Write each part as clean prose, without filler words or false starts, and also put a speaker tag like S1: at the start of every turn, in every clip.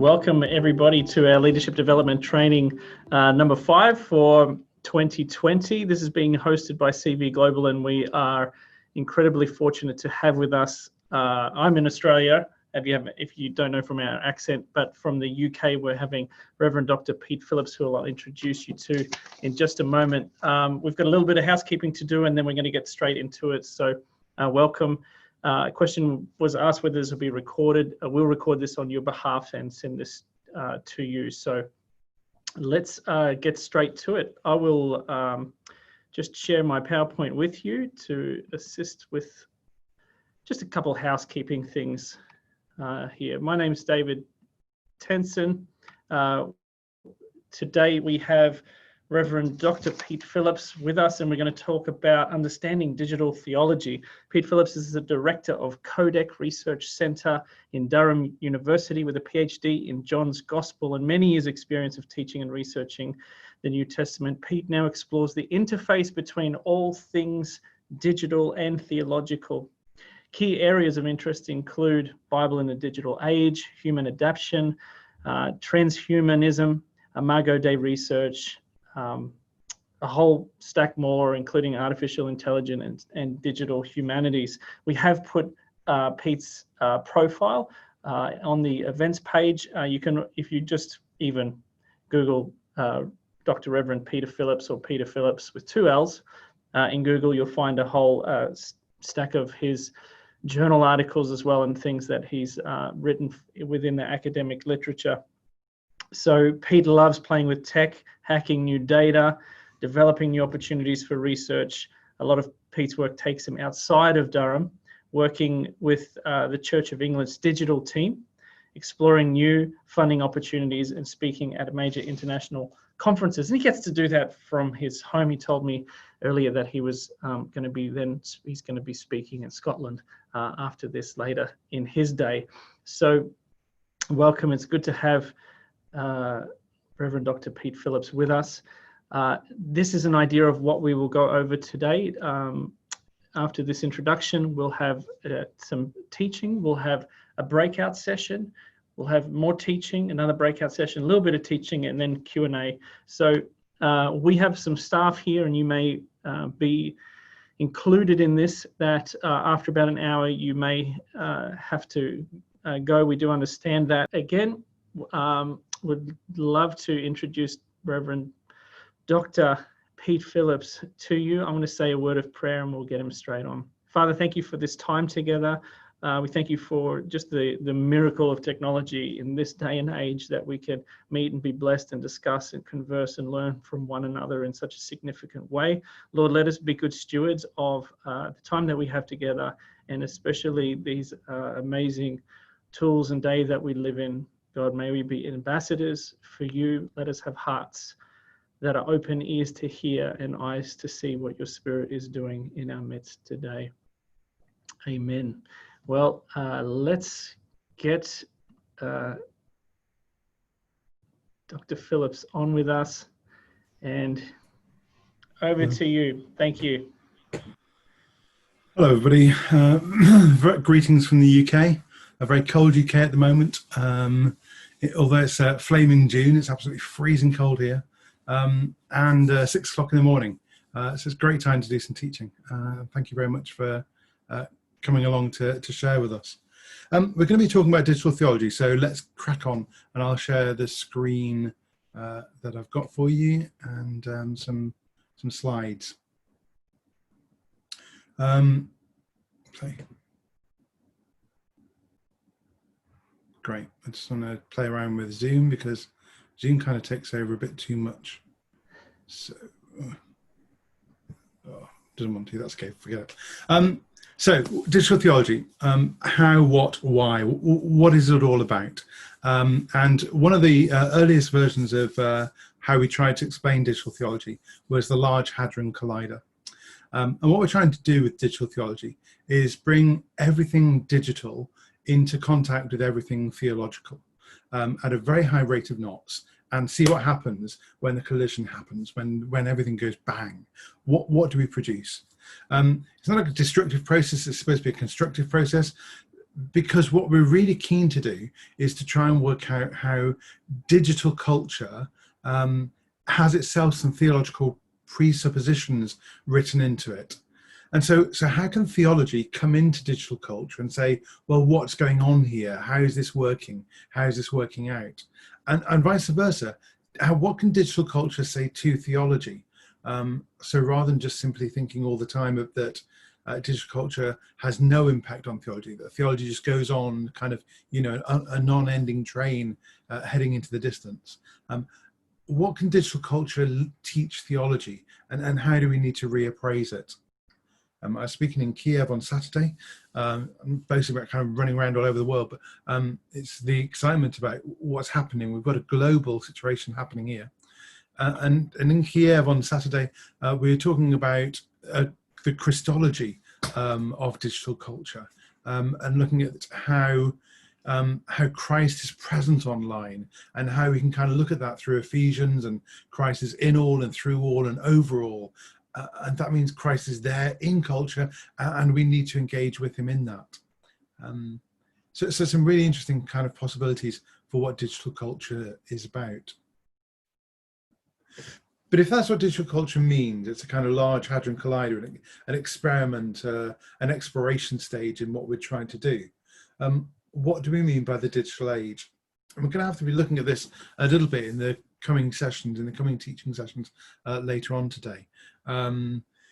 S1: welcome everybody to our leadership development training number 5 for 2020. This is being hosted by CV Global, and we are incredibly fortunate to have with us. I'm in Australia, if you don't know from our accent, but from the UK, we're having Reverend Dr. Pete Phillips, who I'll introduce you to in just a moment. We've got a little bit of housekeeping to do, and then we're going to get straight into it. So welcome. A question was asked whether this will be recorded. We'll record this on your behalf and send this to you. So let's get straight to it. I will just share my PowerPoint with you to assist with just a couple of housekeeping things here. My name is David Tenson. Today we have Reverend Dr. Pete Phillips with us, and we're going to talk about understanding digital theology. Pete Phillips is the director of Codec Research Center in Durham University with a PhD in John's Gospel and many years' experience of teaching and researching the New Testament. Pete now explores the interface between all things digital and theological. Key areas of interest include Bible in the digital age, human adaptation, transhumanism, Imago Dei research, a whole stack more, including artificial intelligence and digital humanities. We have put Pete's profile on the events page. You can, if you just even Google Dr. Reverend Peter Phillips or Peter Phillips with 2 L's in Google, you'll find a whole stack of his journal articles as well, and things that he's written within the academic literature. So Pete loves playing with tech, hacking new data, developing new opportunities for research. A lot of Pete's work takes him outside of Durham, working with the Church of England's digital team, exploring new funding opportunities and speaking at major international conferences. And he gets to do that from his home. He told me earlier that he was he's going to be speaking in Scotland after this later in his day. So welcome. It's good to have Reverend Dr. Pete Phillips with us. This is an idea of what we will go over today. After this introduction, we'll have some teaching. We'll have a breakout session. We'll have more teaching, another breakout session, a little bit of teaching, and then Q&A. So we have some staff here, and you may be included in this, that after about an hour, you may have to go. We do understand that. Again, would love to introduce Reverend Dr. Pete Phillips to you. I'm going to say a word of prayer and we'll get him straight on. Father, thank you for this time together. We thank you for just the miracle of technology in this day and age, that we can meet and be blessed and discuss and converse and learn from one another in such a significant way. Lord, let us be good stewards of the time that we have together, and especially these amazing tools and day that we live in. God, may we be ambassadors for you. Let us have hearts that are open, ears to hear and eyes to see what your Spirit is doing in our midst today. Amen. Well, let's get Dr. Phillips on with us, and over to you. Thank you.
S2: Hello, everybody. Greetings from the UK. A very cold UK at the moment. Although it's flaming June, it's absolutely freezing cold here. And 6 o'clock in the morning. So it's a great time to do some teaching. Thank you very much for coming along to share with us. We're going to be talking about digital theology, so let's crack on, and I'll share the screen that I've got for you, and some slides. Great. I just want to play around with Zoom because Zoom kind of takes over a bit too much. So, doesn't want to. That's okay. Forget it. So, digital theology. How, what, why? What is it all about? And one of the earliest versions of how we tried to explain digital theology was the Large Hadron Collider. And what we're trying to do with digital theology is bring everything digital into contact with everything theological at a very high rate of knots, and see what happens when the collision happens, when everything goes bang. What do we produce? It's not like a destructive process, it's supposed to be a constructive process. because what we're really keen to do is to try and work out how digital culture has itself some theological presuppositions written into it. And so how can theology come into digital culture and say, well, what's going on here? How is this working? How is this working out? And vice versa. What can digital culture say to theology? So rather than just simply thinking all the time of that digital culture has no impact on theology, that theology just goes on kind of, a non-ending train heading into the distance. What can digital culture teach theology, and how do we need to reappraise it? I was speaking in Kiev on Saturday. I'm boasting about kind of running around all over the world, but it's the excitement about what's happening. We've got a global situation happening here. And in Kiev on Saturday, we were talking about the Christology of digital culture, and looking at how Christ is present online, and how we can kind of look at that through Ephesians, and Christ is in all and through all and over all. And that means Christ is there in culture, and we need to engage with him in that. So some really interesting kind of possibilities for what digital culture is about. But if that's what digital culture means, it's a kind of large hadron collider, an experiment, an exploration stage in what we're trying to do. What do we mean by the digital age? And we're going to have to be looking at this a little bit in the coming sessions, in the coming teaching sessions later on today.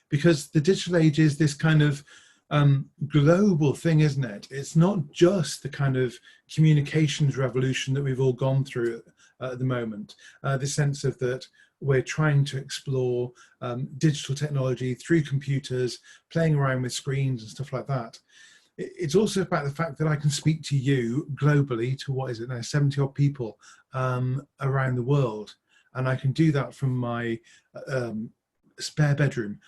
S2: Because the digital age is this kind of global thing, isn't it? It's not just the kind of communications revolution that we've all gone through at the moment. The sense of that we're trying to explore digital technology through computers, playing around with screens and stuff like that. It's also about the fact that I can speak to you globally, to what is it now, 70 odd people around the world. And I can do that from my spare bedroom,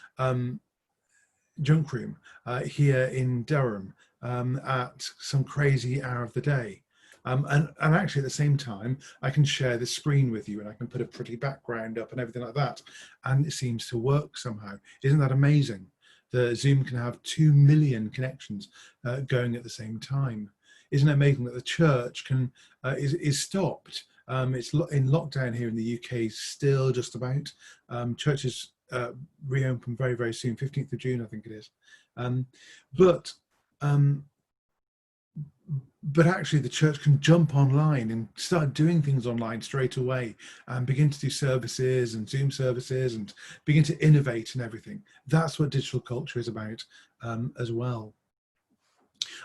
S2: junk room here in Durham at some crazy hour of the day. And actually at the same time, I can share the screen with you, and I can put a pretty background up and everything like that. And it seems to work somehow. Isn't that amazing? The Zoom can have 2 million connections going at the same time. Isn't it amazing that the church can is stopped? It's in lockdown here in the UK still, just about. Churches reopen very, very soon, 15th of June, I think it is. But actually the church can jump online and start doing things online straight away, and begin to do services and Zoom services and begin to innovate and everything. That's what digital culture is about as well.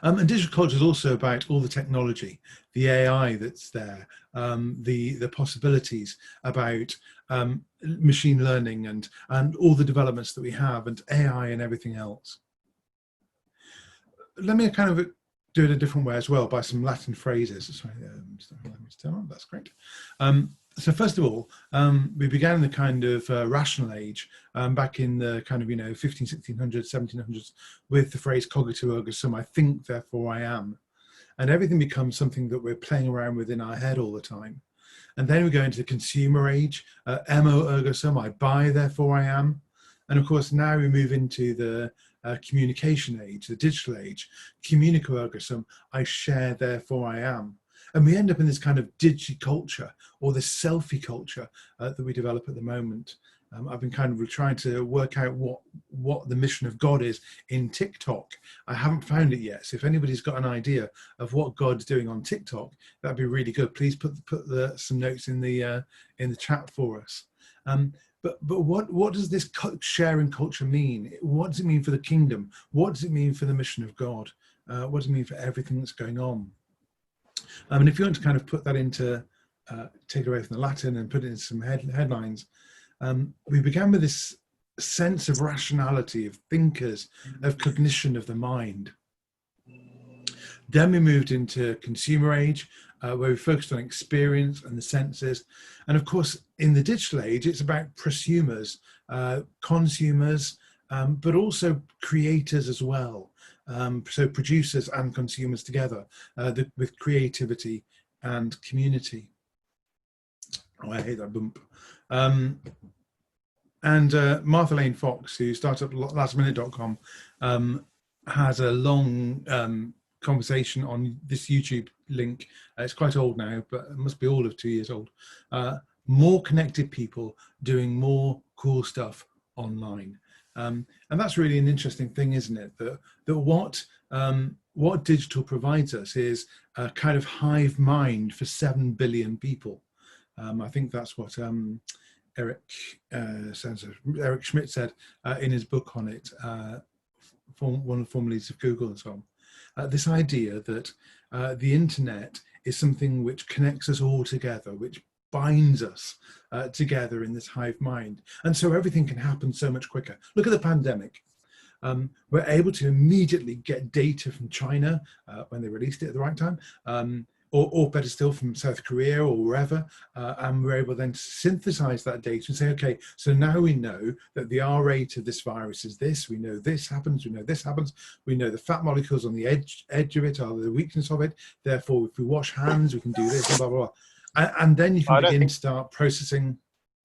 S2: And digital culture is also about all the technology, the AI that's there, the possibilities about machine learning and all the developments that we have, and AI and everything else. Let me kind of do it a different way as well, by some Latin phrases. Sorry, let me turn on. That's great. So first of all, we began in the kind of rational age back in the kind of 1600s, 1700s, with the phrase cogito ergo sum, I think, therefore I am. And everything becomes something that we're playing around with in our head all the time. And then we go into the consumer age, emo ergo sum, I buy, therefore I am. And of course, now we move into the communication age, the digital age, communico ergo sum, I share, therefore I am. And we end up in this kind of digi-culture, or this selfie culture that we develop at the moment. I've been kind of trying to work out what the mission of God is in TikTok. I haven't found it yet. So if anybody's got an idea of what God's doing on TikTok, that'd be really good. Please put some notes in the chat for us. But what does this sharing culture mean? What does it mean for the kingdom? What does it mean for the mission of God? What does it mean for everything that's going on? And if you want to kind of put that into, take it away from the Latin and put it into some headlines, we began with this sense of rationality, of thinkers, of cognition of the mind. Then we moved into consumer age, where we focused on experience and the senses. And of course, in the digital age, it's about prosumers, consumers, but also creators as well. So producers and consumers together, with creativity and community. Oh, I hate that bump. And Martha Lane Fox, who started up lastminute.com, has a long conversation on this YouTube link. It's quite old now, but it must be all of 2 years old. More connected people doing more cool stuff online. And that's really an interesting thing, isn't it? That what digital provides us is a kind of hive mind for 7 billion people. I think that's what Eric Schmidt said in his book on it, one of the former leaders of Google and so on. This idea that the internet is something which connects us all together, which binds us together in this hive mind. And so everything can happen so much quicker. Look at the pandemic. We're able to immediately get data from China when they released it at the right time, or better still from South Korea or wherever, and we're able then to synthesize that data and say, okay, so now we know that the R rate of this virus is this, we know this happens, we know this happens, we know the fat molecules on the edge of it are the weakness of it, therefore if we wash hands we can do this, and blah, blah, blah. And then you can begin to start processing,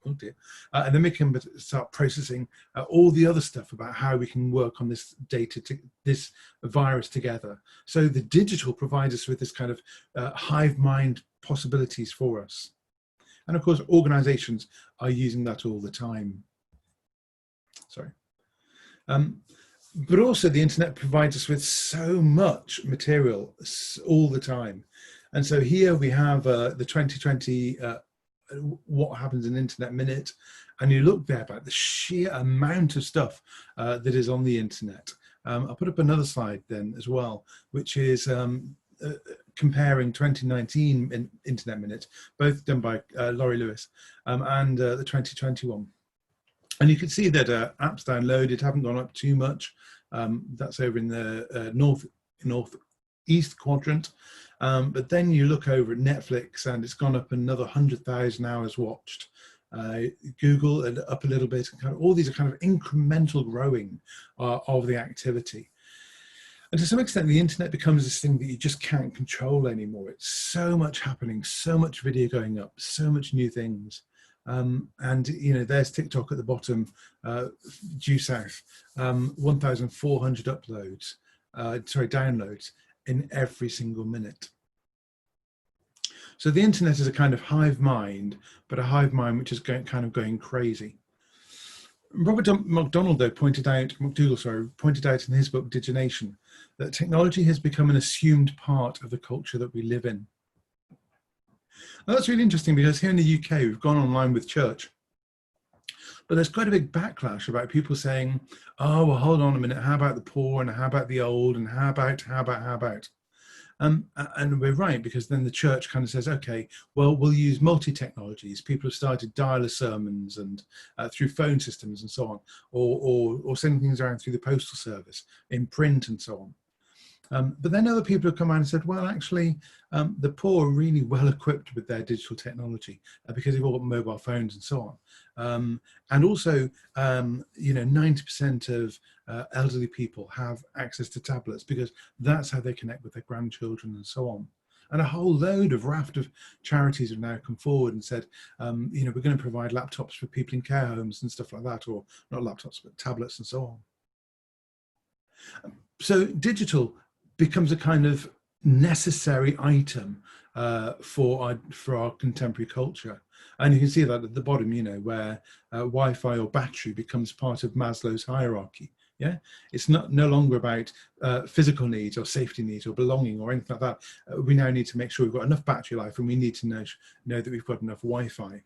S2: oh dear, and then we can start processing all the other stuff about how we can work on this data, this virus together. So the digital provides us with this kind of hive mind possibilities for us. And of course, organizations are using that all the time. Sorry. But also the internet provides us with so much material all the time. And so here we have the 2020 what happens in Internet Minute, and you look there about the sheer amount of stuff that is on the internet. I'll put up another slide then as well, which is comparing 2019 in Internet Minute, both done by Laurie Lewis, and the 2021. And you can see that apps downloaded haven't gone up too much. That's over in the northeast quadrant. But then you look over at Netflix and it's gone up another 100,000 hours watched. Google up a little bit, and kind of all these are kind of incremental growing of the activity. And to some extent, the internet becomes this thing that you just can't control anymore. It's so much happening, so much video going up, so much new things. And you know, there's TikTok at the bottom, due south, 1,400 uploads, downloads in every single minute. So the internet is a kind of hive mind, but a hive mind which is kind of going crazy. Robert McDougall, though, pointed out in his book Digination that technology has become an assumed part of the culture that we live in. Now, that's really interesting because here in the UK we've gone online with church, but there's quite a big backlash about people saying, oh, well, hold on a minute, how about the poor and how about the old and how about? And we're right, because then the church kind of says, okay, well, we'll use multi-technologies. People have started dialer sermons and through phone systems and so on, or sending things around through the postal service, in print and so on. But then other people have come out and said, well, actually, the poor are really well equipped with their digital technology because they've all got mobile phones and so on. And also, you know, 90% of elderly people have access to tablets because that's how they connect with their grandchildren and so on. And a whole raft of charities have now come forward and said, you know, we're going to provide laptops for people in care homes and stuff like that, or not laptops, but tablets and so on. So digital becomes a kind of necessary item for our contemporary culture. And you can see that at the bottom, you know, where Wi-Fi or battery becomes part of Maslow's hierarchy. Yeah, it's no longer about physical needs or safety needs or belonging or anything like that. We now need to make sure we've got enough battery life, and we need to know that we've got enough Wi-Fi.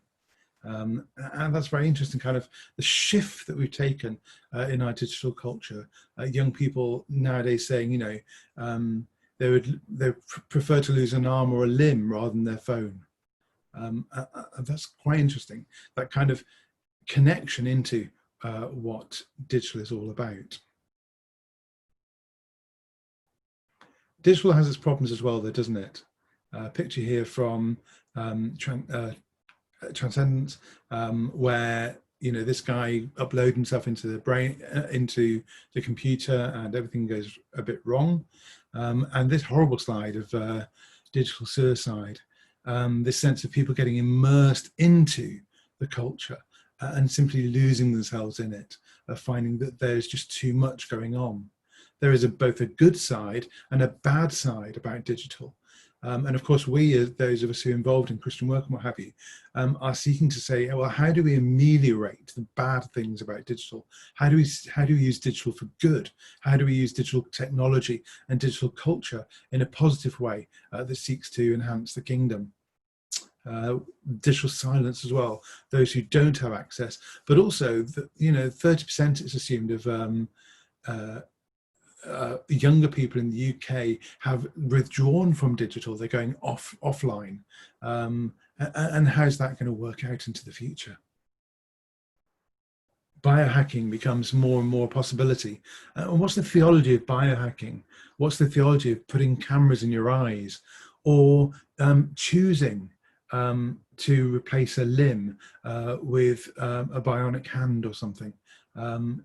S2: And that's very interesting, kind of the shift that we've taken in our digital culture. Young people nowadays saying, you know, they prefer to lose an arm or a limb rather than their phone. And that's quite interesting, that kind of connection into what digital is all about. Digital has its problems as well, though, doesn't it? Picture here from Transcendence, where, you know, this guy uploads himself into the brain, into the computer, and everything goes a bit wrong. And this horrible slide of digital suicide, this sense of people getting immersed into the culture and simply losing themselves in it, finding that there's just too much going on. there is both a good side and a bad side about digital. And of course, we, as those of us who are involved in Christian work and what have you, are seeking to say, well, how do we ameliorate the bad things about digital? How do we use digital for good? How do we use digital technology and digital culture in a positive way that seeks to enhance the kingdom? Digital silence as well, those who don't have access, but also, 30% is assumed of younger people in the UK have withdrawn from digital. They're going offline. And how's that going to work out into the future? Biohacking becomes more and more a possibility. And what's the theology of biohacking? What's the theology of putting cameras in your eyes, or choosing to replace a limb with a bionic hand or something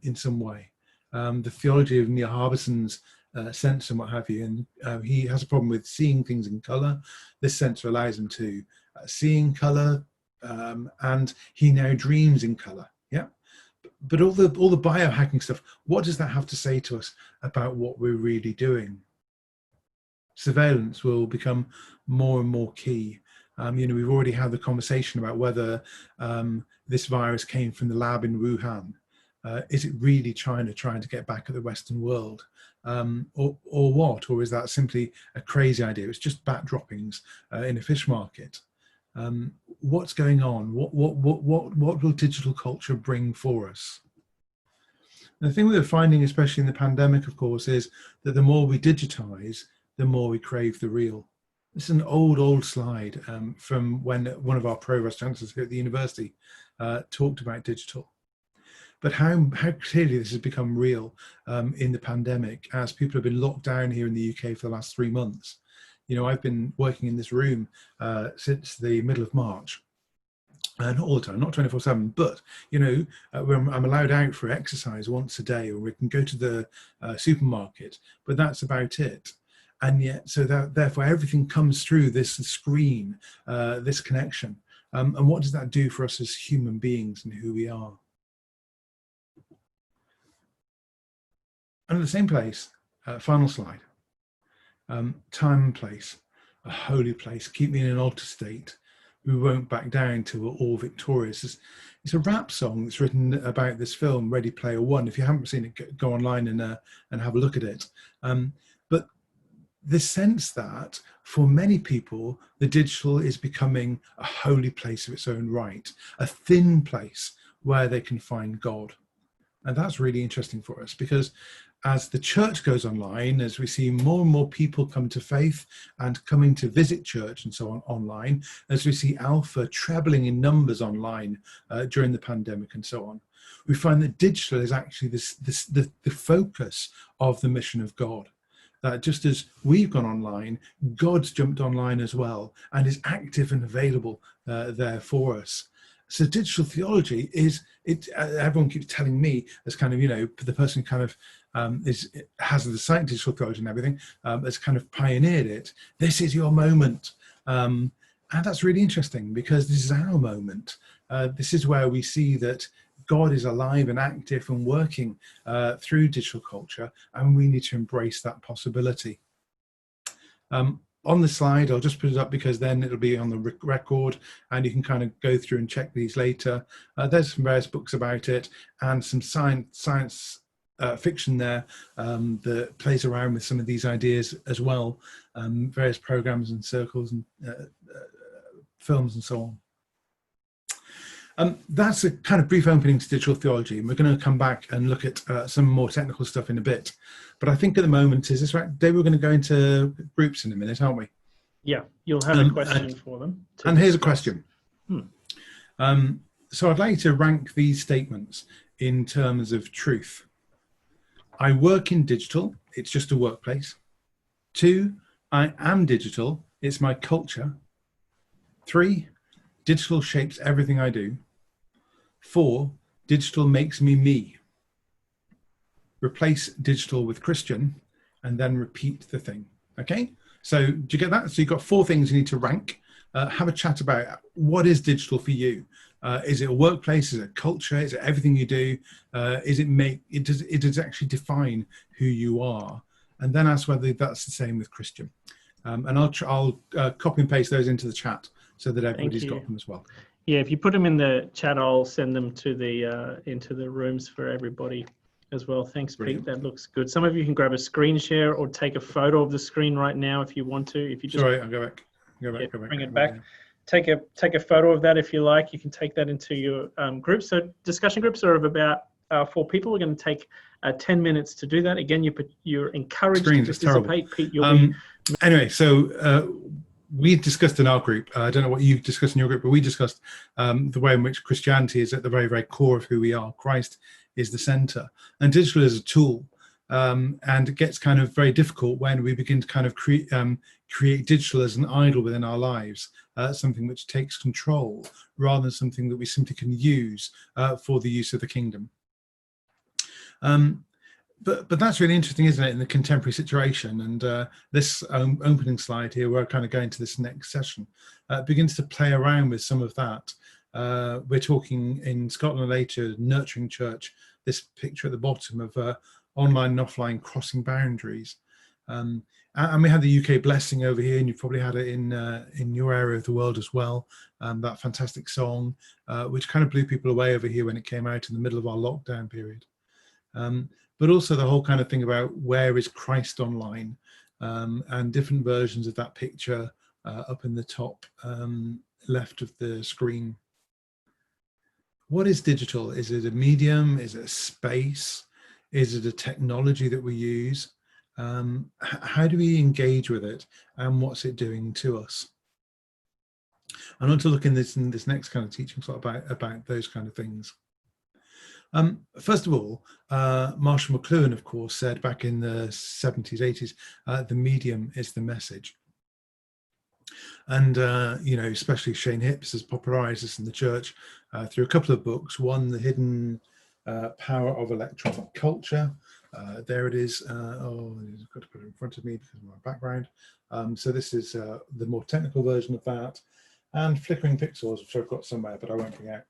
S2: in some way? The theology of Neil Harbison's sensor and what have you, and he has a problem with seeing things in colour. This sensor allows him to see in colour, and he now dreams in colour. Yeah, but all the biohacking stuff, what does that have to say to us about what we're really doing? Surveillance will become more and more key. We've already had the conversation about whether this virus came from the lab in Wuhan. Is it really China trying to get back at the Western world, or what? Or is that simply a crazy idea? It's just bat droppings in a fish market. What's going on? What will digital culture bring for us? And the thing we're finding, especially in the pandemic, of course, is that the more we digitize, the more we crave the real. This is an old slide from when one of our provost chancellors here at the university talked about digital. But how clearly this has become real in the pandemic, as people have been locked down here in the UK for the last 3 months. I've been working in this room since the middle of March. Not all the time, not 24/7, but I'm allowed out for exercise once a day, or we can go to the supermarket, but that's about it. And yet, so that therefore everything comes through this screen, this connection. And what does that do for us as human beings and who we are? And in the same place, final slide, time and place, a holy place, keep me in an altar state. We won't back down till we're all victorious. It's a rap song that's written about this film, Ready Player One. If you haven't seen it, go online and have a look at it. But the sense that for many people, the digital is becoming a holy place of its own right, a thin place where they can find God. And that's really interesting for us, because as the church goes online, as we see more and more people come to faith and coming to visit church and so on online, as we see Alpha trebling in numbers online during the pandemic and so on, we find that digital is actually the focus of the mission of God. That just as we've gone online, God's jumped online as well and is active and available there for us. So digital theology is, everyone keeps telling me, as kind of, the person kind of has the site digital theology and everything, has kind of pioneered it. This is your moment. And that's really interesting, because this is our moment. This is where we see that God is alive and active and working through digital culture, and we need to embrace that possibility. On the slide, I'll just put it up because then it'll be on the record and you can kind of go through and check these later. There's some various books about it and some science fiction there that plays around with some of these ideas as well, various programs and circles and films and so on. That's a kind of brief opening to digital theology, and we're going to come back and look at some more technical stuff in a bit. But I think at the moment, is this right, Dave? We're going to go into groups in a minute, aren't we?
S1: Yeah, you'll have a question for them.
S2: And here's a question. So I'd like you to rank these statements in terms of truth. I work in digital, it's just a workplace. 2, I am digital, it's my culture. 3, digital shapes everything I do. 4, digital makes me me. Replace digital with Christian and then repeat the thing. Okay, so do you get that? So you've got 4 things you need to rank have a chat about what is digital for you. Is it a workplace? Is it a culture? Is it everything you do? Does it actually define who you are? And then ask whether that's the same with Christian. And I'll copy and paste those into the chat so that everybody's got them as well.
S1: Yeah, if you put them in the chat, I'll send them to the into the rooms for everybody as well. Thanks, Brilliant. Pete. That looks good. Some of you can grab a screen share or take a photo of the screen right now if you want to. If you just
S2: I'll go back.
S1: Bring it back. Yeah. Take a photo of that if you like. You can take that into your group. So discussion groups are of about 4 people. We're going to take 10 minutes to do that. Again, you're encouraged to participate. Pete,
S2: anyway, so we discussed in our group, I don't know what you've discussed in your group, but we discussed the way in which Christianity is at the very, very core of who we are. Christ is the center. And digital is a tool. And it gets kind of very difficult when we begin to kind of create digital as an idol within our lives, something which takes control rather than something that we simply can use for the use of the kingdom. But that's really interesting, isn't it, in the contemporary situation? And this opening slide here, where I kind of go into this next session, begins to play around with some of that. We're talking in Scotland later, nurturing church, this picture at the bottom of online and offline crossing boundaries. And we had the UK blessing over here, and you've probably had it in your area of the world as well. That fantastic song, which kind of blew people away over here when it came out in the middle of our lockdown period. But also the whole kind of thing about where is Christ online, and different versions of that picture up in the top left of the screen. What is digital? Is it a medium? Is it a space? Is it a technology that we use? How do we engage with it, and what's it doing to us? I want to look in this next kind of teaching slot about those kind of things. First of all, Marshall McLuhan, of course, said back in the 70s, 80s, the medium is the message. And, especially Shane Hipps has popularized this in the church through a couple of books. One, The Hidden Power of Electronic Culture. There it is. I've got to put it in front of me because of my background. So this is the more technical version of that. And Flickering Pixels, which I've got somewhere, but I won't bring out.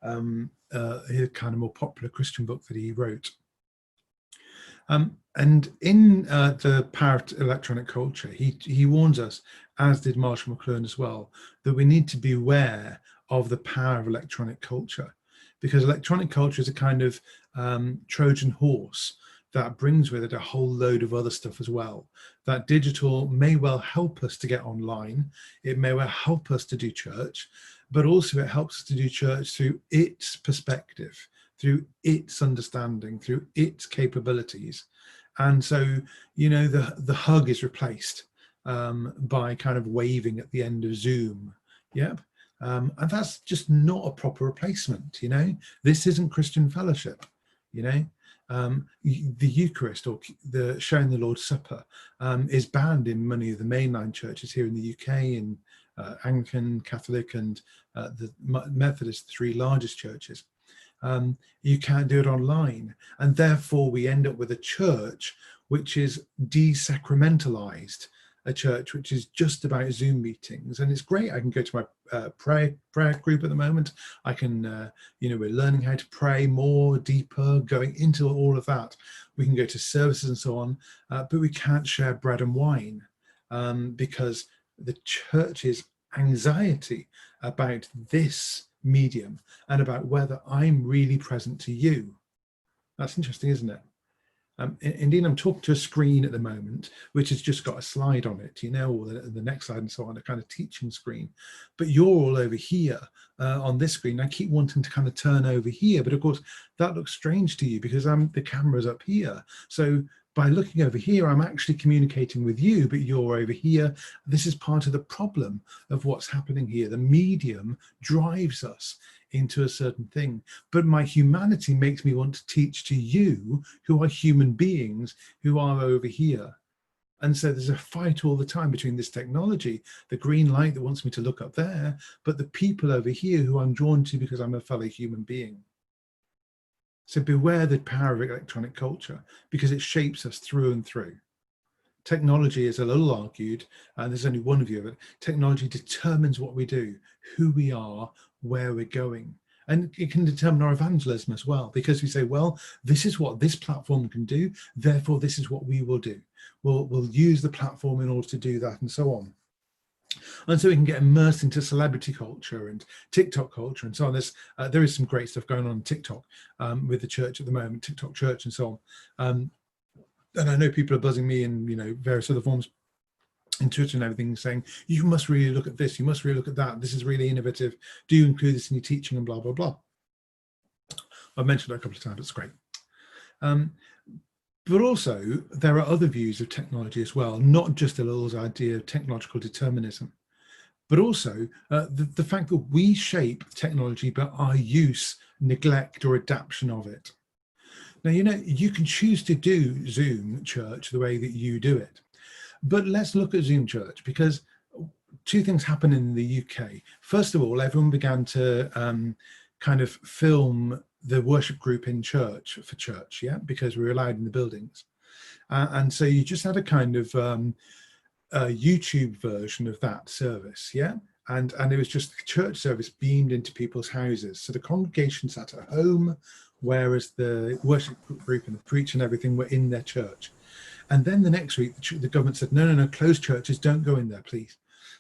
S2: A kind of more popular Christian book that he wrote. And in the Power of Electronic Culture, he warns us, as did Marshall McLuhan as well, that we need to be aware of the power of electronic culture, because electronic culture is a kind of Trojan horse that brings with it a whole load of other stuff as well. That digital may well help us to get online, it may well help us to do church, but also it helps us to do church through its perspective, through its understanding, through its capabilities. And so, the hug is replaced by kind of waving at the end of Zoom. Yep. And that's just not a proper replacement, This isn't Christian fellowship, The Eucharist, or the sharing the Lord's Supper, is banned in many of the mainline churches here in the UK, in Anglican, Catholic, and the Methodist, the 3 largest churches. You can't do it online, and therefore we end up with a church which is desacramentalized, a church which is just about Zoom meetings. And it's great. I can go to my prayer group at the moment. I can, we're learning how to pray more, deeper, going into all of that. We can go to services and so on, but we can't share bread and wine because the church's anxiety about this medium and about whether I'm really present to you. That's interesting, isn't it? Indeed, I'm talking to a screen at the moment, which has just got a slide on it, or the next slide and so on, a kind of teaching screen. But you're all over here on this screen. I keep wanting to kind of turn over here, but of course that looks strange to you because the camera's up here. So by looking over here, I'm actually communicating with you, but you're over here. This is part of the problem of what's happening here. The medium drives us into a certain thing, but my humanity makes me want to teach to you who are human beings who are over here. And so there's a fight all the time between this technology, the green light that wants me to look up there, but the people over here who I'm drawn to because I'm a fellow human being. So beware the power of electronic culture, because it shapes us through and through. technology, as a little argued, and there's only one view of it, technology determines what we do, who we are, where we're going. And it can determine our evangelism as well, because we say, well, this is what this platform can do, therefore this is what we will do. We'll use the platform in order to do that, and so on. And so we can get immersed into celebrity culture and TikTok culture and so on. There is some great stuff going on TikTok with the church at the moment, TikTok Church and so on. And I know people are buzzing me in, various other forms in Twitter and everything, saying, you must really look at this, you must really look at that, this is really innovative, do you include this in your teaching, and blah, blah, blah. I've mentioned it a couple of times, it's great. But also, there are other views of technology as well, not just Elul's idea of technological determinism, but also the fact that we shape technology by our use, neglect, or adaptation of it. Now, you can choose to do Zoom Church the way that you do it. But let's look at Zoom Church, because two things happen in the UK. First of all, everyone began to kind of film the worship group in church for church, yeah, because we were allowed in the buildings. And so you just had a kind of a YouTube version of that service, yeah? And it was just the church service beamed into people's houses. So the congregation sat at home, whereas the worship group and the preacher and everything were in their church. And then the next week, the government said, no, closed churches, don't go in there, please.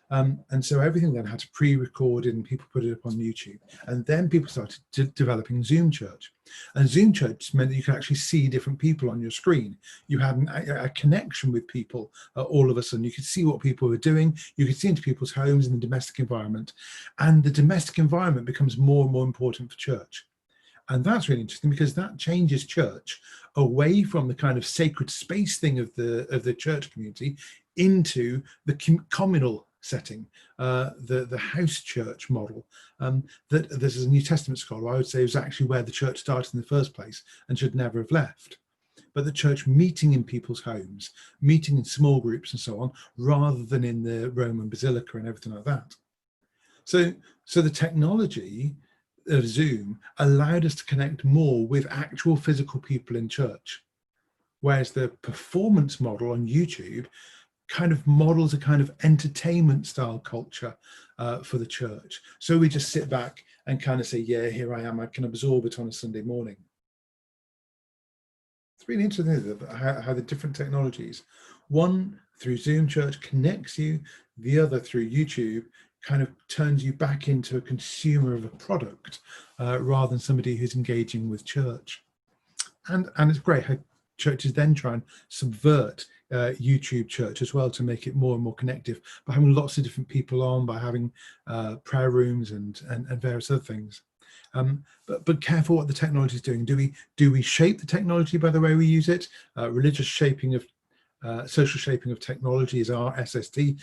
S2: And so everything then had to pre-recorded and people put it up on YouTube. And then people started developing Zoom Church. And Zoom Church meant that you could actually see different people on your screen. You had a connection with people all of a sudden. You could see what people were doing. You could see into people's homes in the domestic environment. And the domestic environment becomes more and more important for church. And that's really interesting, because that changes church away from the kind of sacred space thing of the church community into the communal setting, the house church model. That there's a New Testament scholar, I would say, was actually where the church started in the first place and should never have left. But the church meeting in people's homes, meeting in small groups and so on, rather than in the Roman basilica and everything like that. So the technology of Zoom allowed us to connect more with actual physical people in church, whereas the performance model on YouTube kind of models a kind of entertainment style culture for the church. So we just sit back and kind of say, yeah, here I am, I can absorb it on a Sunday morning. It's really interesting how the different technologies, one through Zoom Church connects you, the other through YouTube kind of turns you back into a consumer of a product rather than somebody who's engaging with church. And it's great how churches then try and subvert YouTube Church as well to make it more and more connective by having lots of different people on, by having prayer rooms and various other things. But careful what the technology is doing. Do we shape the technology by the way we use it? Religious shaping of social shaping of technology is our AEST,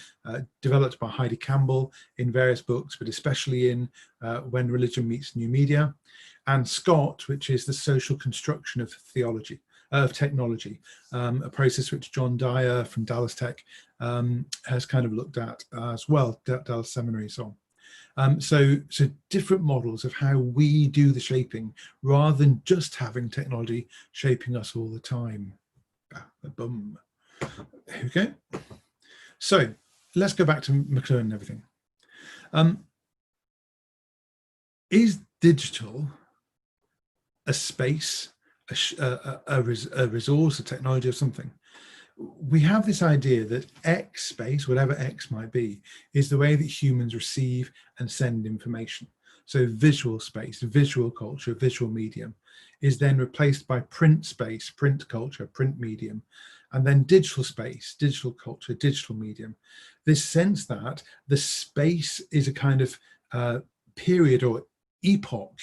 S2: developed by Heidi Campbell in various books, but especially in When Religion Meets New Media, and Scott, which is the social construction of theology, of technology, a process which John Dyer from Dallas Tech has kind of looked at as well, Dallas Seminary, so on. So different models of how we do the shaping rather than just having technology shaping us all the time. Boom. Here we go. So let's go back to McLuhan and everything. Is digital a space, a resource, a technology, or something? We have this idea that X space, whatever X might be, is the way that humans receive and send information. So visual space, visual culture, visual medium is then replaced by print space, print culture, print medium, and then digital space, digital culture, digital medium. This sense that the space is a kind of period or epoch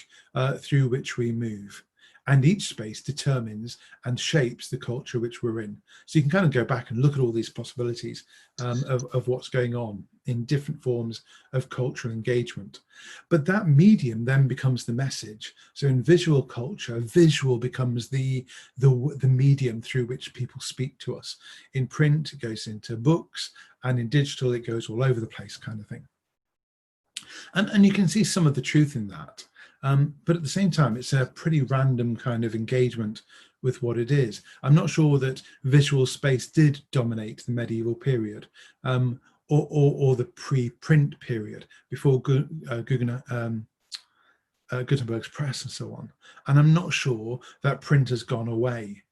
S2: through which we move. And each space determines and shapes the culture which we're in. So you can kind of go back and look at all these possibilities of what's going on in different forms of cultural engagement. But that medium then becomes the message. So in visual culture, visual becomes the medium through which people speak to us. In print, it goes into books, and in digital, it goes all over the place kind of thing. And you can see some of the truth in that. But at the same time, it's a pretty random kind of engagement with what it is. I'm not sure that visual space did dominate the medieval period, or the pre-print period before Gutenberg's press and so on. And I'm not sure that print has gone away.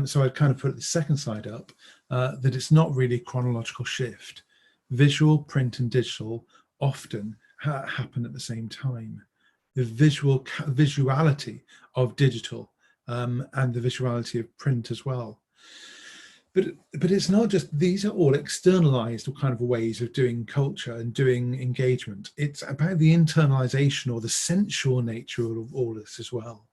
S2: So I'd kind of put the second side up, that it's not really a chronological shift. Visual, print and digital often happen at the same time. The visuality of digital and the visuality of print as well. But it's not just, these are all externalized kind of ways of doing culture and doing engagement. It's about the internalization or the sensual nature of all this as well.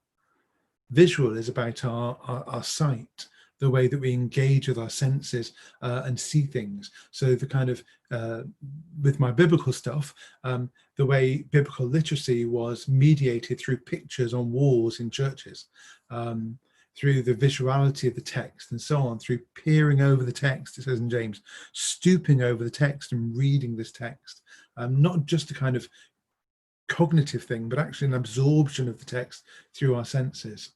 S2: Visual is about our sight, the way that we engage with our senses and see things. So the kind of, with my biblical stuff, the way biblical literacy was mediated through pictures on walls in churches, through the visuality of the text and so on, through peering over the text, it says in James, stooping over the text and reading this text, not just a kind of cognitive thing, but actually an absorption of the text through our senses.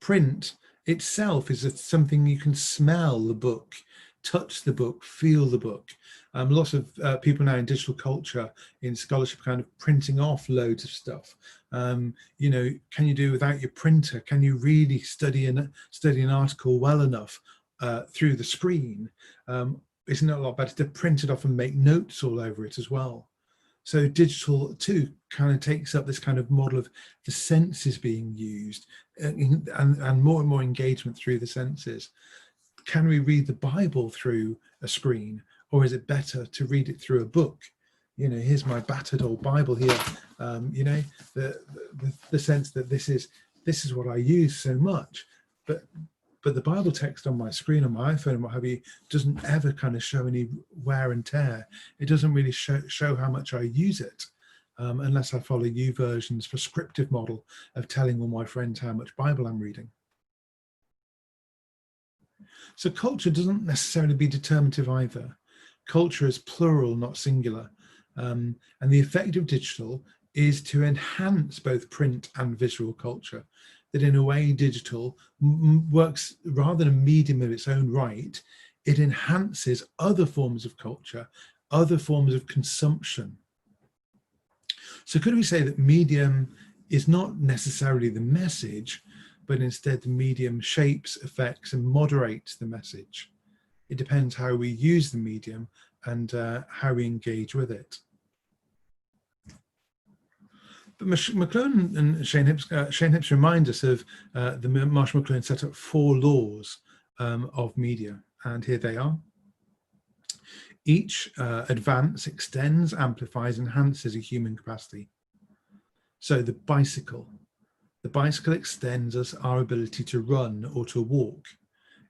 S2: Print itself is something you can smell the book, touch the book, feel the book. Lots of people now in digital culture, in scholarship, kind of printing off loads of stuff. You know, can you do without your printer? Can you really study an article well enough through the screen? Isn't it a lot better to print it off and make notes all over it as well? So digital too kind of takes up this kind of model of the senses being used and more engagement through the senses. Can we read the Bible through a screen, or is it better to read it through a book? You know, here's my battered old Bible here. You know, the sense that this is what I use so much, but the Bible text on my screen on my iPhone and what have you doesn't ever kind of show any wear and tear. It doesn't really show how much I use it, unless I follow YouVersion's prescriptive model of telling all my friends how much Bible I'm reading. So culture doesn't necessarily be determinative either. Culture is plural, not singular. And the effect of digital is to enhance both print and visual culture. That in a way, digital works rather than a medium of its own right. It enhances other forms of culture, other forms of consumption. So could we say that medium is not necessarily the message, but instead the medium shapes, affects and moderates the message? It depends how we use the medium and how we engage with it. But McLuhan and Shane Hipps remind us of the Marshall McLuhan set up 4 laws of media, and here they are. Each advance extends, amplifies, enhances a human capacity. So the bicycle extends our ability to run or to walk,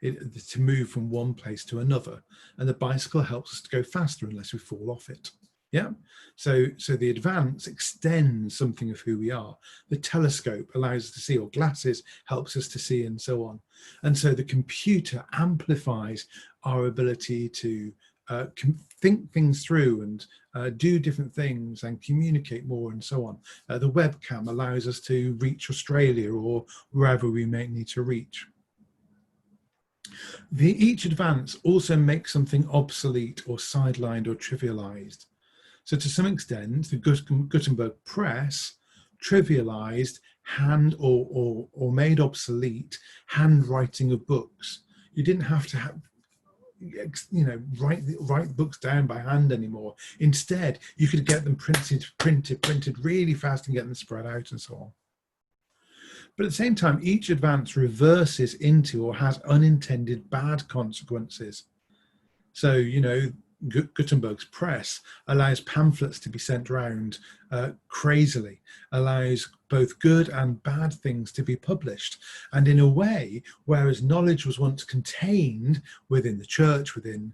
S2: to move from one place to another, and the bicycle helps us to go faster unless we fall off it. Yeah, so the advance extends something of who we are. The telescope allows us to see, or glasses helps us to see, and so on. And so the computer amplifies our ability to think things through and do different things and communicate more and so on. The webcam allows us to reach Australia or wherever we may need to reach. Each advance also makes something obsolete or sidelined or trivialized. So to some extent, the Gutenberg press trivialized or made obsolete handwriting of books. You didn't have to have, you know, write books down by hand anymore. Instead, you could get them printed really fast and get them spread out and so on. But at the same time, each advance reverses into or has unintended bad consequences. So, you know, Gutenberg's press allows pamphlets to be sent round crazily, allows both good and bad things to be published. And in a way, whereas knowledge was once contained within the church, within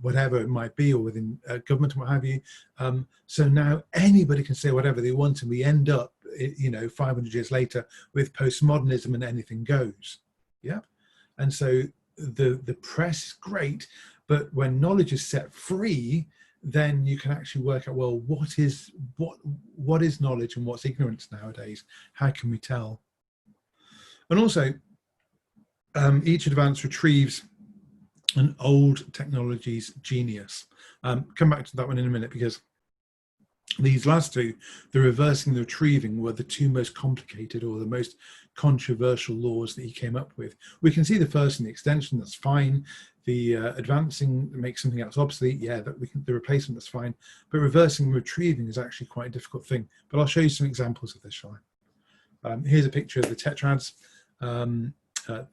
S2: whatever it might be, or within government and what have you, so now anybody can say whatever they want, and we end up, you know, 500 years later with postmodernism and anything goes. Yeah. And so the press is great, but when knowledge is set free, then you can actually work out, well, what is knowledge and what's ignorance nowadays? How can we tell? And also, each advance retrieves an old technology's genius. Come back to that one in a minute, because these last two, the reversing and the retrieving, were the two most complicated or the most controversial laws that he came up with. We can see the first in the extension, that's fine. The advancing makes something else obsolete, yeah, the replacement, that's fine. But reversing and retrieving is actually quite a difficult thing. But I'll show you some examples of this, shall I? Here's a picture of the tetrads. The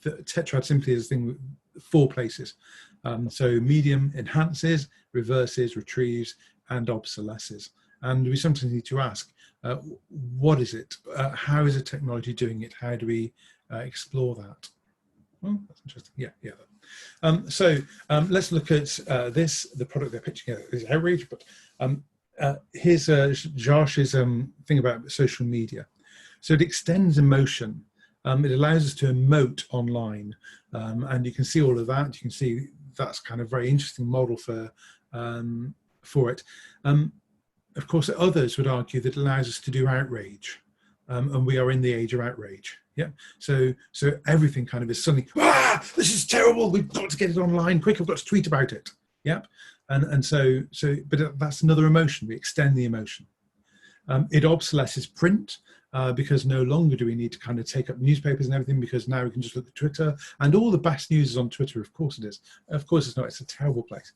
S2: tetrad simply is a thing with 4 places. So medium enhances, reverses, retrieves, and obsolesces. And we sometimes need to ask, what is it? How is a technology doing it? How do we explore that? Oh, that's interesting. Yeah. Let's look at this. The product they're pitching is outrage, but here's Josh's thing about social media. So it extends emotion. It allows us to emote online, and you can see all of that. You can see that's kind of very interesting model for it. Of course, others would argue that it allows us to do outrage, and we are in the age of outrage. Yeah. So everything kind of is suddenly, this is terrible. We've got to get it online quick. I've got to tweet about it. Yep. But that's another emotion. We extend the emotion. It obsolesces print. Because no longer do we need to kind of take up newspapers and everything, because now we can just look at Twitter, and all the best news is on Twitter. Of course it is. Of course it's not. It's a terrible place.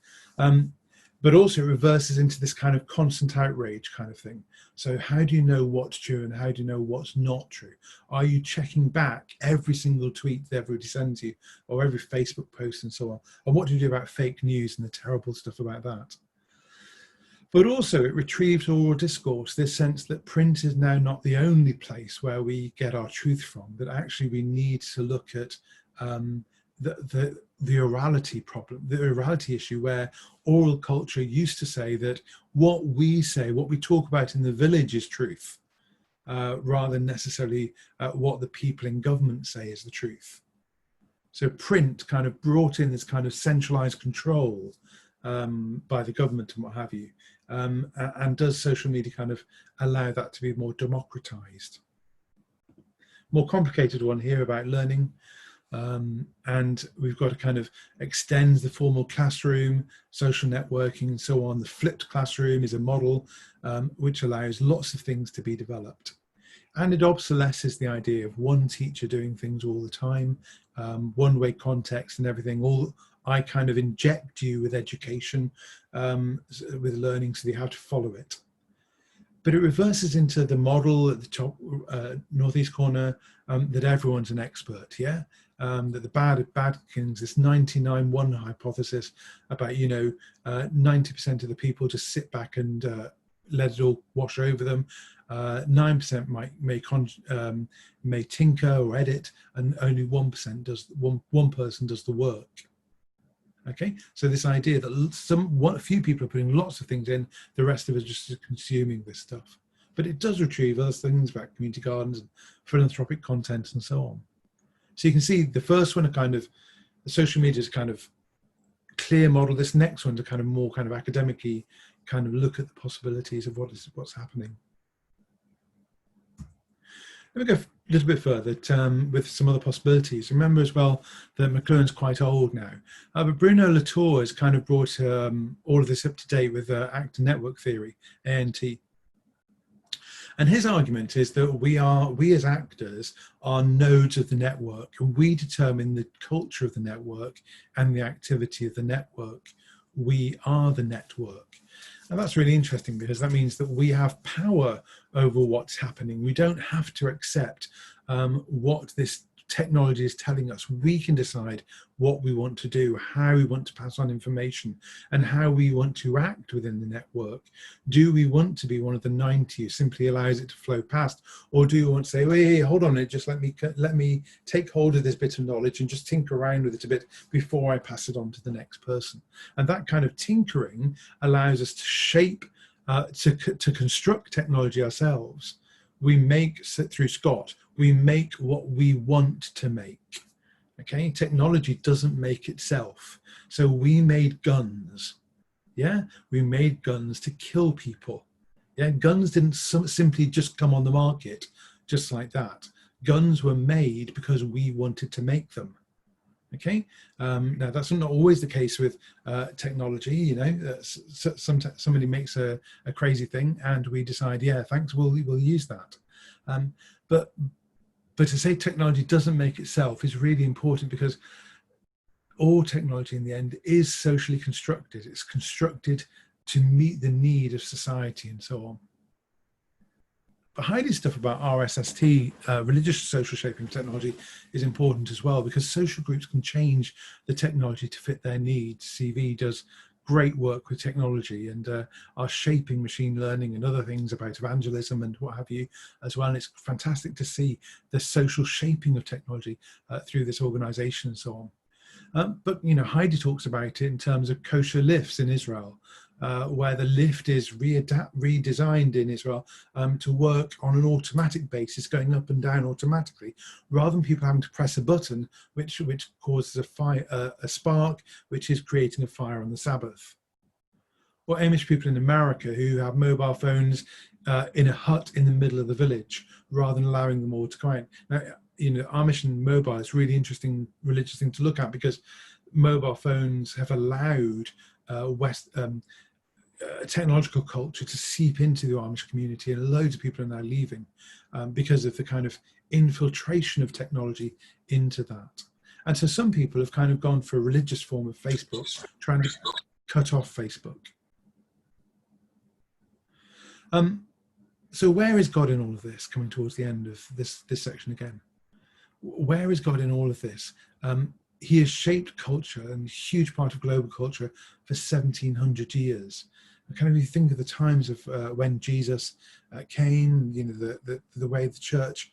S2: But also it reverses into this kind of constant outrage kind of thing. So how do you know what's true and how do you know what's not true? Are you checking back every single tweet that everybody sends you, or every Facebook post and so on? And what do you do about fake news and the terrible stuff about that? But also it retrieves oral discourse, this sense that print is now not the only place where we get our truth from, that actually we need to look at the orality problem, the orality issue, where oral culture used to say that what we say, what we talk about in the village is truth, rather than necessarily what the people in government say is the truth. So print kind of brought in this kind of centralized control by the government and what have you. And does social media kind of allow that to be more democratized? More complicated one here about learning. And we've got to kind of extend the formal classroom, social networking and so on. The flipped classroom is a model which allows lots of things to be developed. And it obsolesces the idea of one teacher doing things all the time, one-way context and everything. I kind of inject you with education, with learning, so you have to follow it. But it reverses into the model at the top northeast corner, that everyone's an expert, yeah? That the bad things, this 99-1 hypothesis about, 90% of the people just sit back and let it all wash over them. 9% may tinker or edit, and only 1% does, one person does the work. Okay, so this idea that a few people are putting lots of things in, the rest of us just consuming this stuff. But it does retrieve other things about community gardens and philanthropic content and so on. So you can see the first one, the social media is kind of clear model. This next one's a kind of more kind of academic-y kind of look at the possibilities of what's happening. Let me go a little bit further with some other possibilities. Remember as well that McLuhan's quite old now, but Bruno Latour has kind of brought all of this up to date with actor network theory, ANT. And his argument is that we as actors are nodes of the network, and we determine the culture of the network and the activity of the network. We are the network. And that's really interesting, because that means that we have power over what's happening. We don't have to accept what this technology is telling us. We can decide what we want to do, how we want to pass on information, and how we want to act within the network. Do we want to be one of the 90 who simply allows it to flow past, or do we want to say, wait, hold on, just let me take hold of this bit of knowledge and just tinker around with it a bit before I pass it on to the next person? And that kind of tinkering allows us to shape, to construct technology ourselves. We make, through Scott, we make what we want to make. Okay, technology doesn't make itself. So we made guns. Yeah, we made guns to kill people. Yeah, guns didn't simply just come on the market just like that. Guns were made because we wanted to make them. Okay, now that's not always the case with technology. You know, somebody makes a crazy thing, and we decide, yeah, thanks, we'll use that. But to say technology doesn't make itself is really important, because all technology in the end is socially constructed. It's constructed to meet the need of society and so on. But Heidi's stuff about RSST, religious social shaping technology, is important as well, because social groups can change the technology to fit their needs. CV does great work with technology and are shaping machine learning and other things about evangelism and what have you as well. And it's fantastic to see the social shaping of technology through this organization and so on. But, you know, Heidi talks about it in terms of kosher lifts in Israel, where the lift is redesigned in Israel to work on an automatic basis, going up and down automatically, rather than people having to press a button, which causes a spark, which is creating a fire on the Sabbath. Or Amish people in America who have mobile phones in a hut in the middle of the village, rather than allowing them all to come out. Now, you know, Amish and mobile is a really interesting religious thing to look at, because mobile phones have allowed technological culture to seep into the Amish community, and loads of people are now leaving because of the kind of infiltration of technology into that. And so some people have kind of gone for a religious form of Facebook, trying to cut off Facebook. So where is God in all of this, coming towards the end of this section again? Where is God in all of this? He has shaped culture, and a huge part of global culture, for 1700 years. Kind of, you think of the times of when Jesus came, you know, the way the church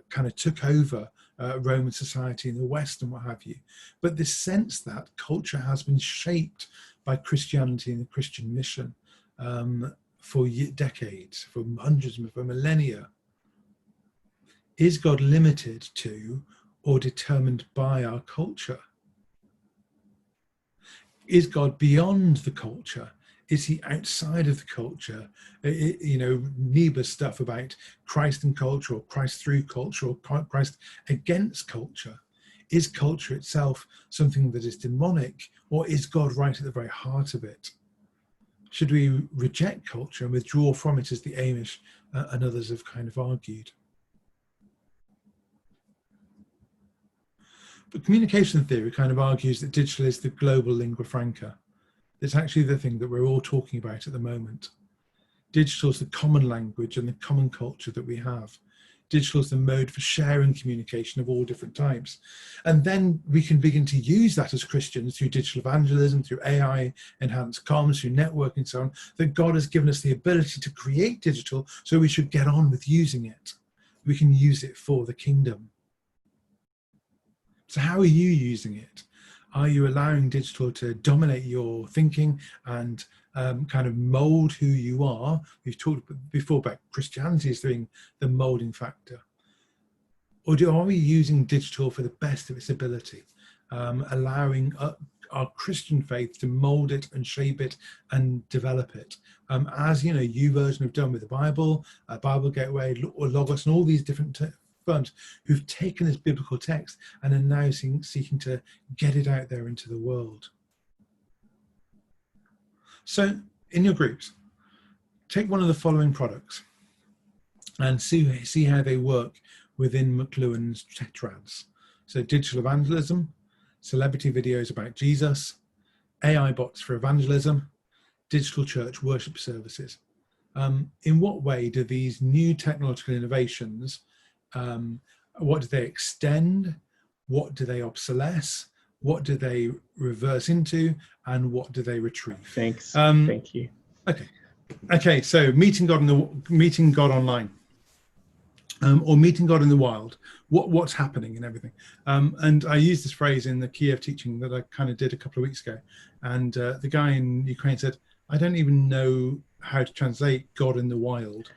S2: kind of took over Roman society in the West and what have you. But this sense that culture has been shaped by Christianity and the Christian mission for decades, for hundreds, for millennia. Is God limited to or determined by our culture? Is God beyond the culture? Is he outside of the culture? You know, Niebuhr's stuff about Christ and culture, or Christ through culture, or Christ against culture. Is culture itself something that is demonic, or is God right at the very heart of it? Should we reject culture and withdraw from it, as the Amish and others have kind of argued? But communication theory kind of argues that digital is the global lingua franca. It's actually the thing that we're all talking about at the moment. Digital is the common language and the common culture that we have. Digital is the mode for sharing communication of all different types. And then we can begin to use that as Christians through digital evangelism, through AI, enhanced comms, through networking and so on, that God has given us the ability to create digital, so we should get on with using it. We can use it for the kingdom. So how are you using it? Are you allowing digital to dominate your thinking and kind of mold who you are? We've talked before about Christianity as being the molding factor. Or are we using digital for the best of its ability, allowing our Christian faith to mold it and shape it and develop it? As, you know, YouVersion have done with the Bible, Bible Gateway, or Logos, and all these different firms who've taken this biblical text and are now seeking to get it out there into the world. So in your groups, take one of the following products and see how they work within McLuhan's tetrads. So digital evangelism, celebrity videos about Jesus, AI bots for evangelism, digital church worship services. In what way do these new technological innovations, what do they extend? What do they obsolesce? What do they reverse into? And what do they retrieve?
S1: Thanks. Thank you.
S2: Okay. So meeting God online, or meeting God in the wild. What's happening and everything. And I used this phrase in the Kiev teaching that I kind of did a couple of weeks ago. And the guy in Ukraine said, "I don't even know how to translate God in the wild."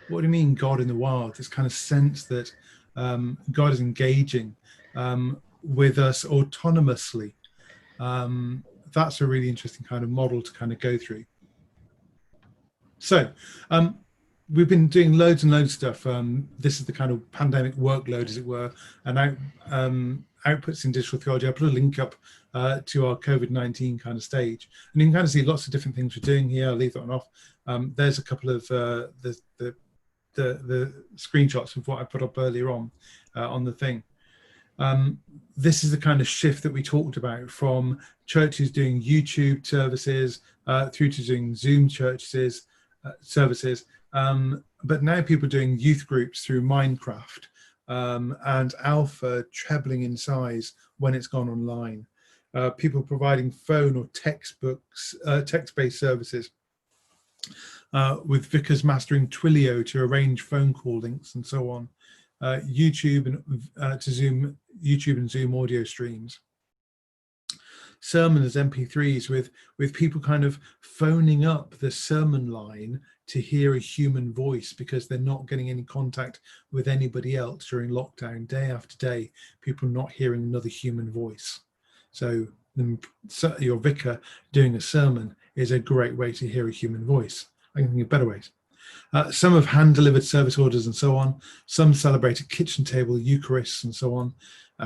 S2: What do you mean, God in the wild? This kind of sense that God is engaging with us autonomously, that's a really interesting kind of model to kind of go through. So we've been doing loads and loads of stuff. This is the kind of pandemic workload, as it were, and outputs in digital theology. I put a link up to our COVID-19 kind of stage, and you can kind of see lots of different things we're doing here. I'll leave that one off. There's a couple of the screenshots of what I put up earlier on the thing. This is the kind of shift that we talked about, from churches doing YouTube services through to doing Zoom services, but now people are doing youth groups through Minecraft, and Alpha trebling in size when it's gone online. People providing phone or text-based services, with vicars mastering Twilio to arrange phone call links and so on. YouTube and Zoom audio streams. Sermon as MP3s with people kind of phoning up the sermon line to hear a human voice, because they're not getting any contact with anybody else during lockdown. Day after day, people not hearing another human voice. So your vicar doing a sermon is a great way to hear a human voice. I can think of better ways. Some have hand-delivered service orders and so on. Some celebrated kitchen table Eucharists and so on.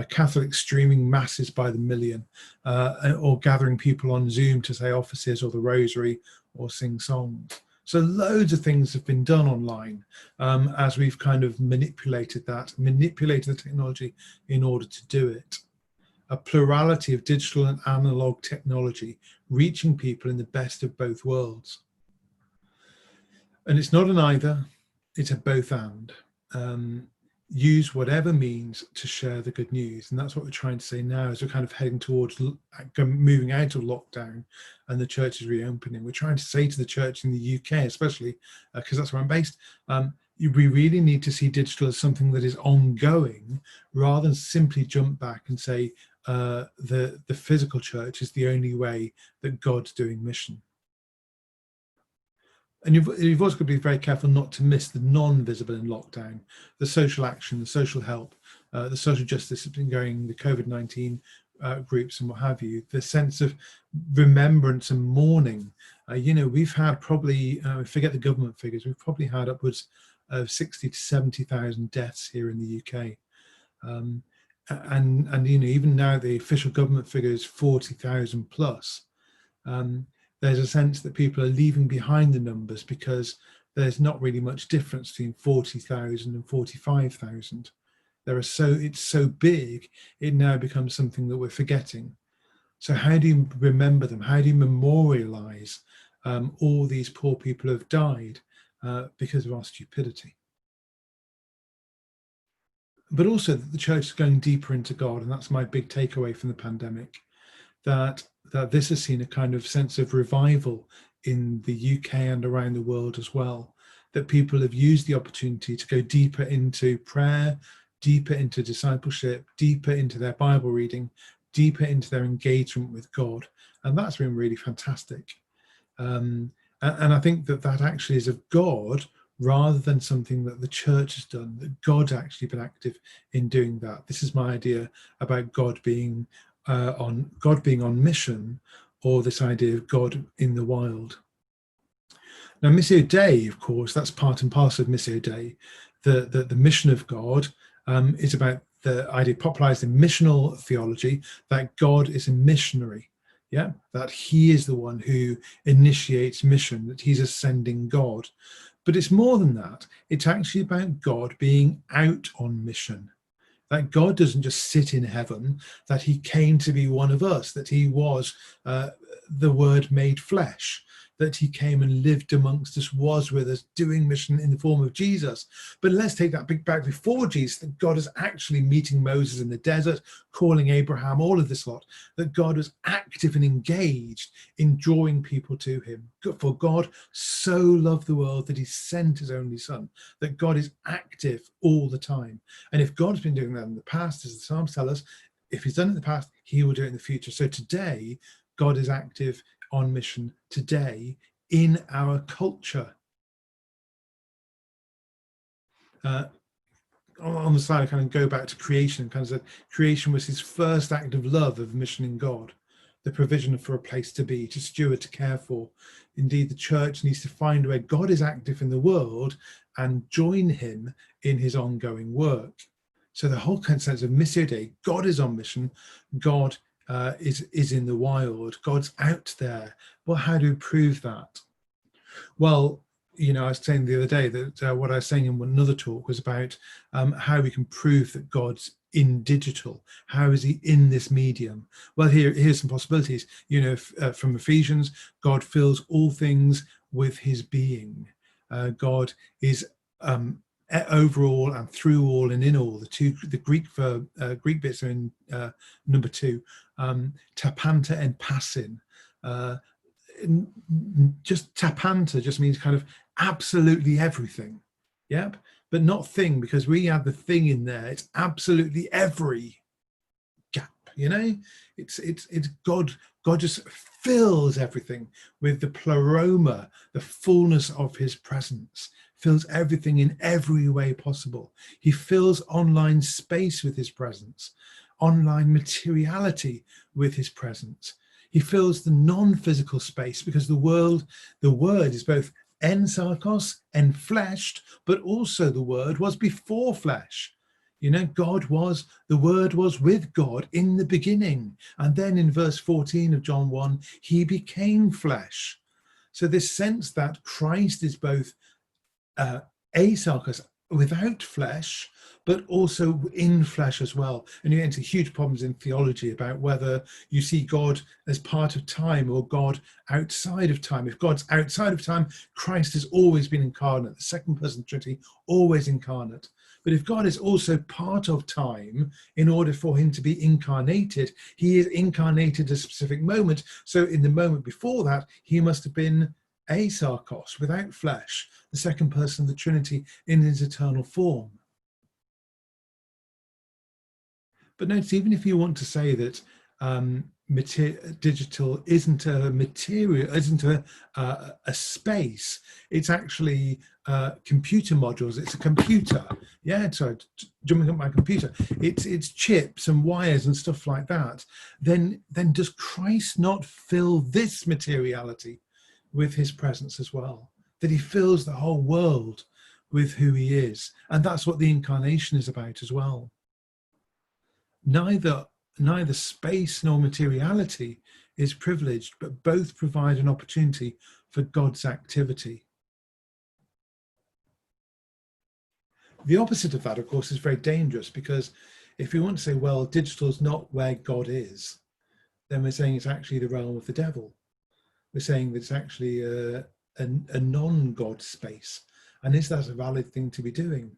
S2: Catholics streaming masses by the million, or gathering people on Zoom to say offices or the rosary or sing songs. So loads of things have been done online as we've kind of manipulated the technology in order to do it. A plurality of digital and analog technology reaching people in the best of both worlds. And it's not an either, it's a both and. Use whatever means to share the good news. And that's what we're trying to say now, as we're kind of heading towards moving out of lockdown and the church is reopening. We're trying to say to the church in the UK, especially because that's where I'm based, we really need to see digital as something that is ongoing, rather than simply jump back and say the physical church is the only way that God's doing mission. And you've also got to be very careful not to miss the non-visible in lockdown, the social action, the social help, the social justice that's been going, the COVID-19 groups and what have you, the sense of remembrance and mourning. We've had probably, forget the government figures, we've probably had upwards of 60 to 70,000 deaths here in the UK. And even now the official government figure is 40,000 plus. There's a sense that people are leaving behind the numbers because there's not really much difference between 40,000 and 45,000. It's so big, it now becomes something that we're forgetting. So how do you remember them? How do you memorialize all these poor people who have died because of our stupidity? But also that the church is going deeper into God, and that's my big takeaway from the pandemic, that this has seen a kind of sense of revival in the UK and around the world as well, that people have used the opportunity to go deeper into prayer, deeper into discipleship, deeper into their Bible reading, deeper into their engagement with God. And that's been really fantastic. And I think that actually is of God rather than something that the church has done, that God's actually been active in doing that. This is my idea about God being on mission, or this idea of God in the wild. Now, Missio Dei, of course, that's part and parcel of Missio Dei. The mission of God is about the idea popularized in missional theology, that God is a missionary, that he is the one who initiates mission, that he's a sending God. But it's more than that. It's actually about God being out on mission. That God doesn't just sit in heaven, that he came to be one of us, that he was the Word made flesh, that he came and lived amongst us, was with us, doing mission in the form of Jesus. But let's take that big back before Jesus, that God is actually meeting Moses in the desert, calling Abraham, all of this lot, that God was active and engaged in drawing people to him. For God so loved the world that he sent his only son, that God is active all the time. And if God's been doing that in the past, as the Psalms tell us, if he's done it in the past, he will do it in the future. So today, God is active on mission today in our culture. On the slide, I kind of go back to creation, kind of said creation was his first act of love, of mission in God. the provision for a place to be, to steward, to care for. Indeed, the church needs to find where God is active in the world and join him in his ongoing work. So the whole concept of Missio Dei, God is on mission, God is in the wild, God's out there. Well, how do we prove that? Well, you know, I was saying the other day that what I was saying in another talk was about how we can prove that God's in digital. How is he in this medium? Well, here's some possibilities. You know, from Ephesians, God fills all things with his being. God is over all and through all and in all. The Greek verb, Greek bits are in number 2. Tapanta and passin. Just tapanta just means kind of absolutely everything. Yep. But not thing, because we have the thing in there. It's absolutely every gap, you know. It's God just fills everything with the pleroma, the fullness of his presence, fills everything in every way possible. He fills online space with his presence, online materiality with his presence. He fills the non-physical space, because the word is both en sarkos, enfleshed, but also the word was before flesh. You know, the word was with God in the beginning. And then in verse 14 of John 1, he became flesh. So this sense that Christ is both asarkos, without flesh, but also in flesh as well. And you get into huge problems in theology about whether you see God as part of time or God outside of time. If God's outside of time, Christ has always been incarnate, the second person Trinity, always incarnate. But if God is also part of time, in order for him to be incarnated, he is incarnated at a specific moment. So in the moment before that, he must have been asarkos, without flesh, the second person of the Trinity in his eternal form. But notice, even if you want to say that digital isn't a material, isn't a space, it's actually computer modules. It's a computer. Yeah, so jumping up my computer, it's chips and wires and stuff like that. Then does Christ not fill this materiality with his presence as well? That he fills the whole world with who he is, and that's what the incarnation is about as well. Neither space nor materiality is privileged, but both provide an opportunity for God's activity. The opposite of that, of course, is very dangerous, because if we want to say, well, digital is not where God is, then we're saying it's actually the realm of the devil. We're saying that it's actually a non-God space. And is that a valid thing to be doing?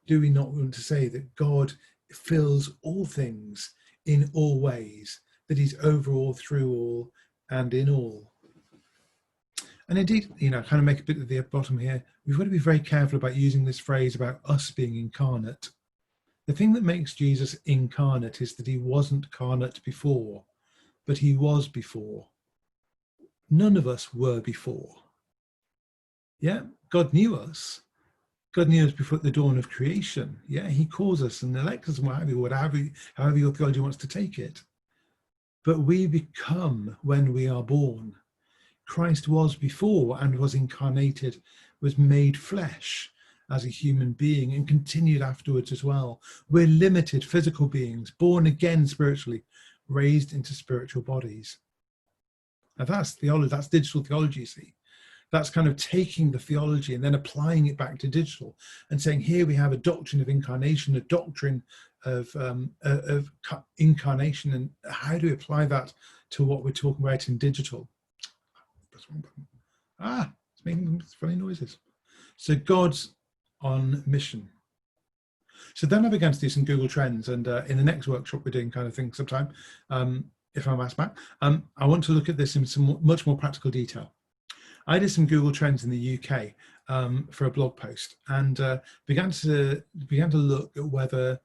S2: Do we not want to say that God fills all things in all ways, that he's over all, through all, and in all? And indeed, you know, kind of make a bit at the bottom here, we've got to be very careful about using this phrase about us being incarnate. The thing that makes Jesus incarnate is that he wasn't carnate before, but he was before. None of us were before. Yeah, God knew us. God knew us before the dawn of creation. Yeah, he calls us and elects us and however your theology wants to take it. But we become when we are born. Christ was before and was incarnated, was made flesh as a human being, and continued afterwards as well. We're limited physical beings, born again spiritually, raised into spiritual bodies. Now that's theology, that's digital theology, you see. That's kind of taking the theology and then applying it back to digital and saying, here we have a doctrine of incarnation, a doctrine of incarnation, and how do we apply that to what we're talking about in digital? Press one button. It's making funny noises. So God's on mission. So then I began to do some Google Trends, and in the next workshop we're doing kind of thing sometime, if I'm asked back, I want to look at this in some much more practical detail. I did some Google Trends in the UK for a blog post, and began to look at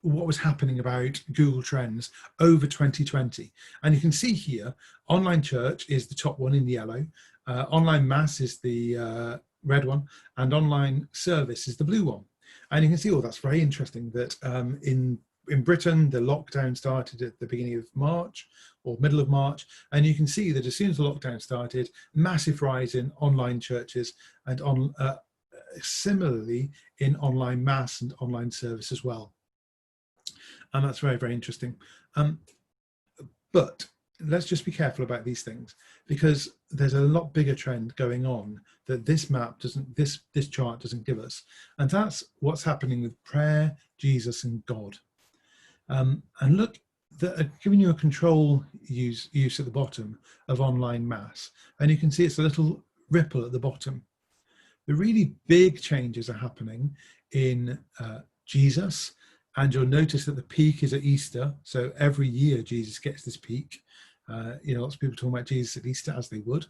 S2: what was happening about Google Trends over 2020. And you can see here, online church is the top one in the yellow, online mass is the red one, and online service is the blue one. And you can see, that's very interesting that in in Britain, the lockdown started at the beginning of March or middle of March, and you can see that as soon as the lockdown started, massive rise in online churches and similarly in online mass and online service as well. And that's very, very interesting. But let's just be careful about these things, because there's a lot bigger trend going on that this chart doesn't give us. And that's what's happening with prayer, Jesus and God. And look, I've given you a control use at the bottom of online mass, and you can see it's a little ripple at the bottom. The really big changes are happening in Jesus, and you'll notice that the peak is at Easter. So every year Jesus gets this peak. Lots of people talk about Jesus at Easter, as they would.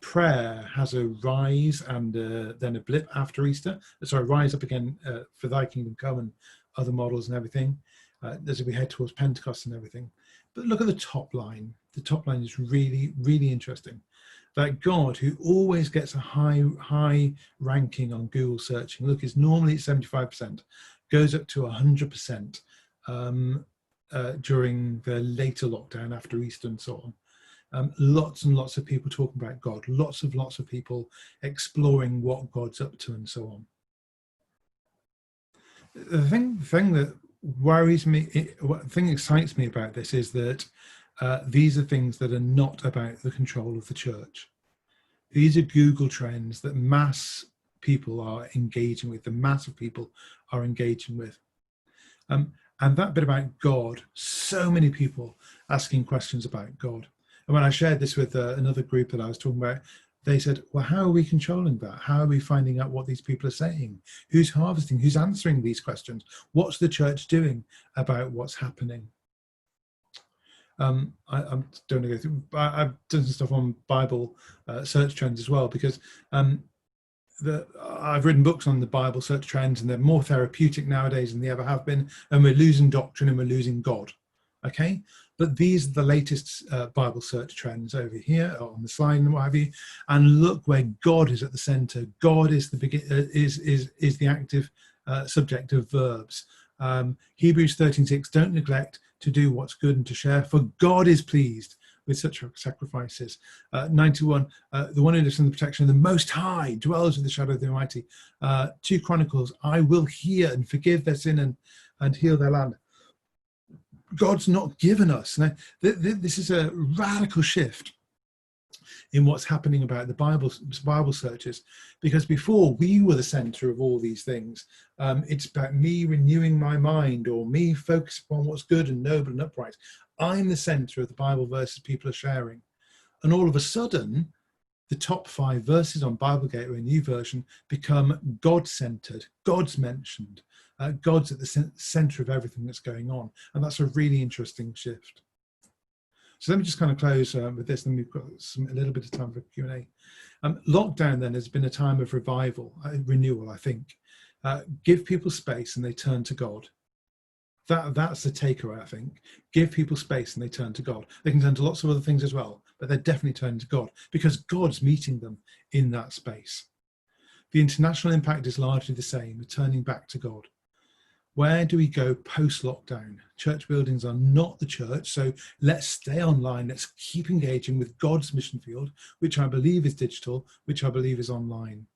S2: Prayer has a rise and then a blip after Easter. Sorry, rise up again for Thy Kingdom Come and other models and everything, as we head towards Pentecost and everything. But look at the top line. The top line is really, really interesting. That God, who always gets a high ranking on Google searching, look, it's normally at 75%, goes up to 100% during the later lockdown after Easter and so on. Lots and lots of people talking about God, lots of people exploring what God's up to and so on. The thing that worries me, the thing that excites me about this is that these are things that are not about the control of the church. These are Google trends that mass people are engaging with, the mass of people are engaging with. And that bit about God, so many people asking questions about God. And when I shared this with another group that I was talking about, they said, well, how are we controlling that? How are we finding out what these people are saying? Who's harvesting? Who's answering these questions? What's the church doing about what's happening? I don't want to go through, I've done some stuff on Bible search trends as well, because I've written books on the Bible search trends, and they're more therapeutic nowadays than they ever have been, and we're losing doctrine and we're losing God. Okay, but these are the latest Bible search trends over here on the slide and what have you. And look where God is at the center. God is the active subject of verbs. Hebrews 13:6, don't neglect to do what's good and to share, for God is pleased with such sacrifices. 91, the one who lives in the protection of the Most High dwells in the shadow of the Almighty. 2 Chronicles, I will hear and forgive their sin and heal their land. God's not given us. Now, this is a radical shift in what's happening about the Bible searches, because before we were the center of all these things. It's about me renewing my mind, or me focusing upon what's good and noble and upright. I'm the center of the Bible verses people are sharing. And all of a sudden, the top 5 verses on Bible Gateway, New Version, become God-centered, God's mentioned. God's at the center of everything that's going on. And that's a really interesting shift. So let me just kind of close with this, and we've got a little bit of time for Q&A. Lockdown then has been a time of revival, renewal, I think. Give people space and they turn to God. That's the takeaway, I think. Give people space and they turn to God. They can turn to lots of other things as well, but they're definitely turning to God, because God's meeting them in that space. The international impact is largely the same, turning back to God. Where do we go post-lockdown? Church buildings are not the church, so let's stay online. Let's keep engaging with God's mission field, which I believe is digital, which I believe is online.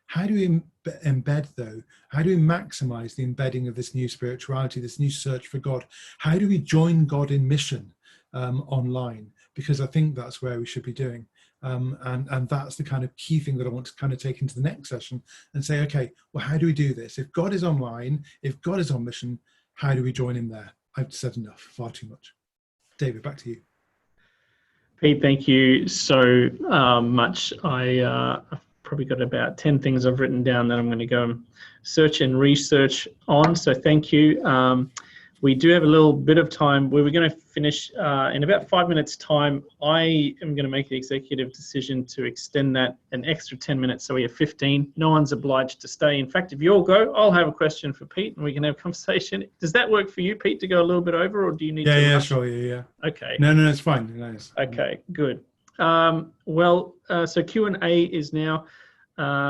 S2: How do we embed, though? How do we maximize the embedding of this new spirituality, this new search for God? How do we join God in mission online? Because I think that's where we should be doing. And that's the kind of key thing that I want to kind of take into the next session and say, okay, well, how do we do this? If God is online, if God is on mission, how do we join him there? I've said enough, far too much. David, back to you.
S1: Pete, thank you so much. I've probably got about 10 things I've written down that I'm going to go and search and research on. So thank you. We do have a little bit of time. We were going to finish in about 5 minutes time. I am going to make the executive decision to extend that an extra 10 minutes. So we have 15. No one's obliged to stay. In fact, if you all go, I'll have a question for Pete and we can have a conversation. Does that work for you, Pete, to go a little bit over, or do you need to?
S2: Yeah, sure. Yeah.
S1: Okay.
S2: No, it's fine. Nice.
S1: Okay, good. So Q&A is now,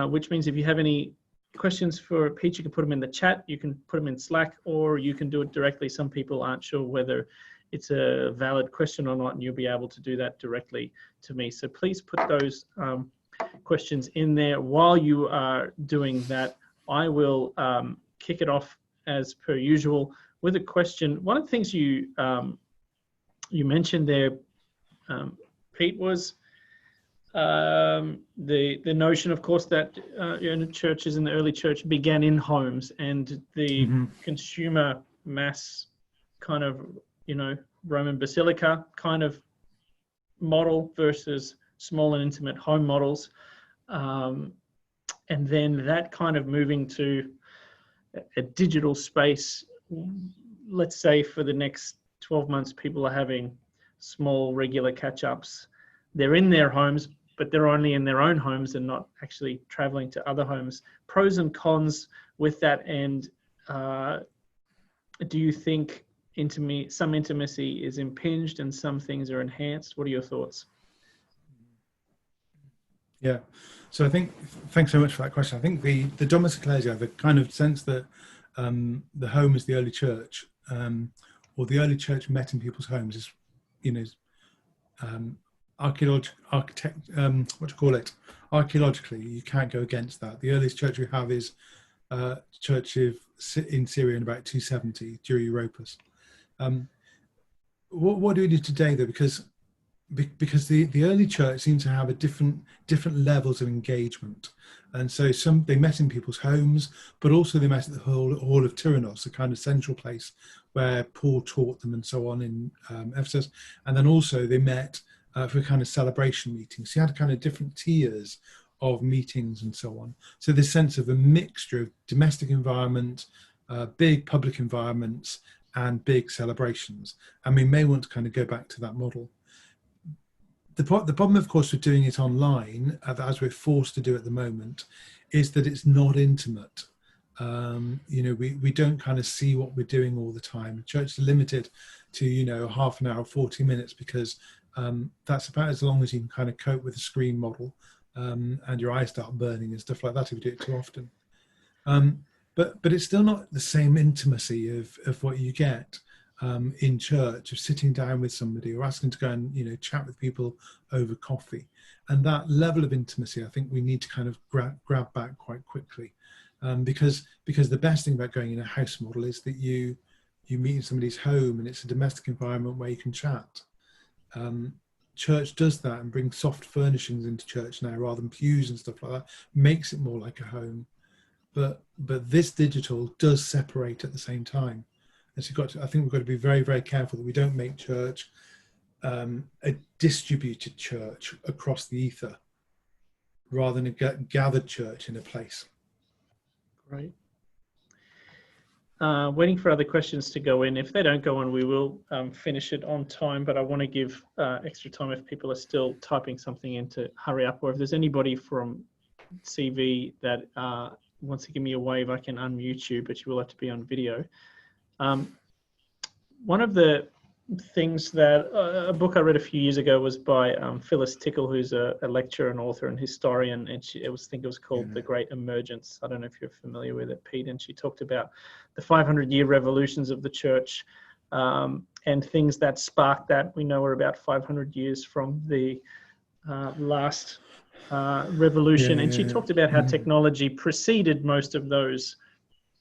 S1: which means if you have any questions for Pete, you can put them in the chat, you can put them in Slack, or you can do it directly. Some people aren't sure whether it's a valid question or not, and you'll be able to do that directly to me. So please put those questions in there. While you are doing that, I will kick it off as per usual with a question. One of the things you mentioned there, Pete, was the notion, of course, that churches in the early church began in homes, and the consumer mass kind of, Roman basilica kind of model versus small and intimate home models. And then that kind of moving to a digital space. Let's say for the next 12 months, people are having small, regular catch-ups. They're in their homes, but they're only in their own homes and not actually traveling to other homes. Pros and cons with that. And do you think some intimacy is impinged and some things are enhanced? What are your thoughts?
S2: Yeah, so I think, thanks so much for that question. I think the Domus Ecclesiae, the kind of sense that the home is the early church, or the early church met in people's homes, is, archaeologically, you can't go against that. The earliest church we have is church in Syria in about 270 during Europus. What do we do today, though? Because the early church seems to have different levels of engagement, and so they met in people's homes, but also they met at the Hall of Tyrannos, a kind of central place where Paul taught them and so on in Ephesus, and then also they met for kind of celebration meetings. So you had kind of different tiers of meetings and so on. So this sense of a mixture of domestic environment, big public environments, and big celebrations, and we may want to kind of go back to that model. The problem, of course, with doing it online, as we're forced to do at the moment, is that it's not intimate. We don't kind of see what we're doing all the time. Church is limited to, half an hour, 40 minutes, because that's about as long as you can kind of cope with a screen model, and your eyes start burning and stuff like that if you do it too often. But it's still not the same intimacy of what you get in church, of sitting down with somebody or asking to go and chat with people over coffee. And that level of intimacy, I think we need to kind of grab back quite quickly, because the best thing about going in a house model is that you meet in somebody's home and it's a domestic environment where you can chat. Church does that and brings soft furnishings into church now rather than pews and stuff like that, makes it more like a home. But this digital does separate at the same time. And so I think we've got to be very, very careful that we don't make church a distributed church across the ether, rather than a gathered church in a place.
S1: Great. Waiting for other questions to go in. If they don't go in, we will finish it on time, but I want to give extra time if people are still typing something in to hurry up, or if there's anybody from CV that wants to give me a wave, I can unmute you, but you will have to be on video. One of the things that a book I read a few years ago was by Phyllis Tickle, who's a lecturer and author and historian, and I think it was called The Great Emergence. I don't know if you're familiar with it, Pete, and she talked about the 500-year revolutions of the church, and things that sparked that. We know we're about 500 years from the last revolution, and she talked about how technology preceded most of those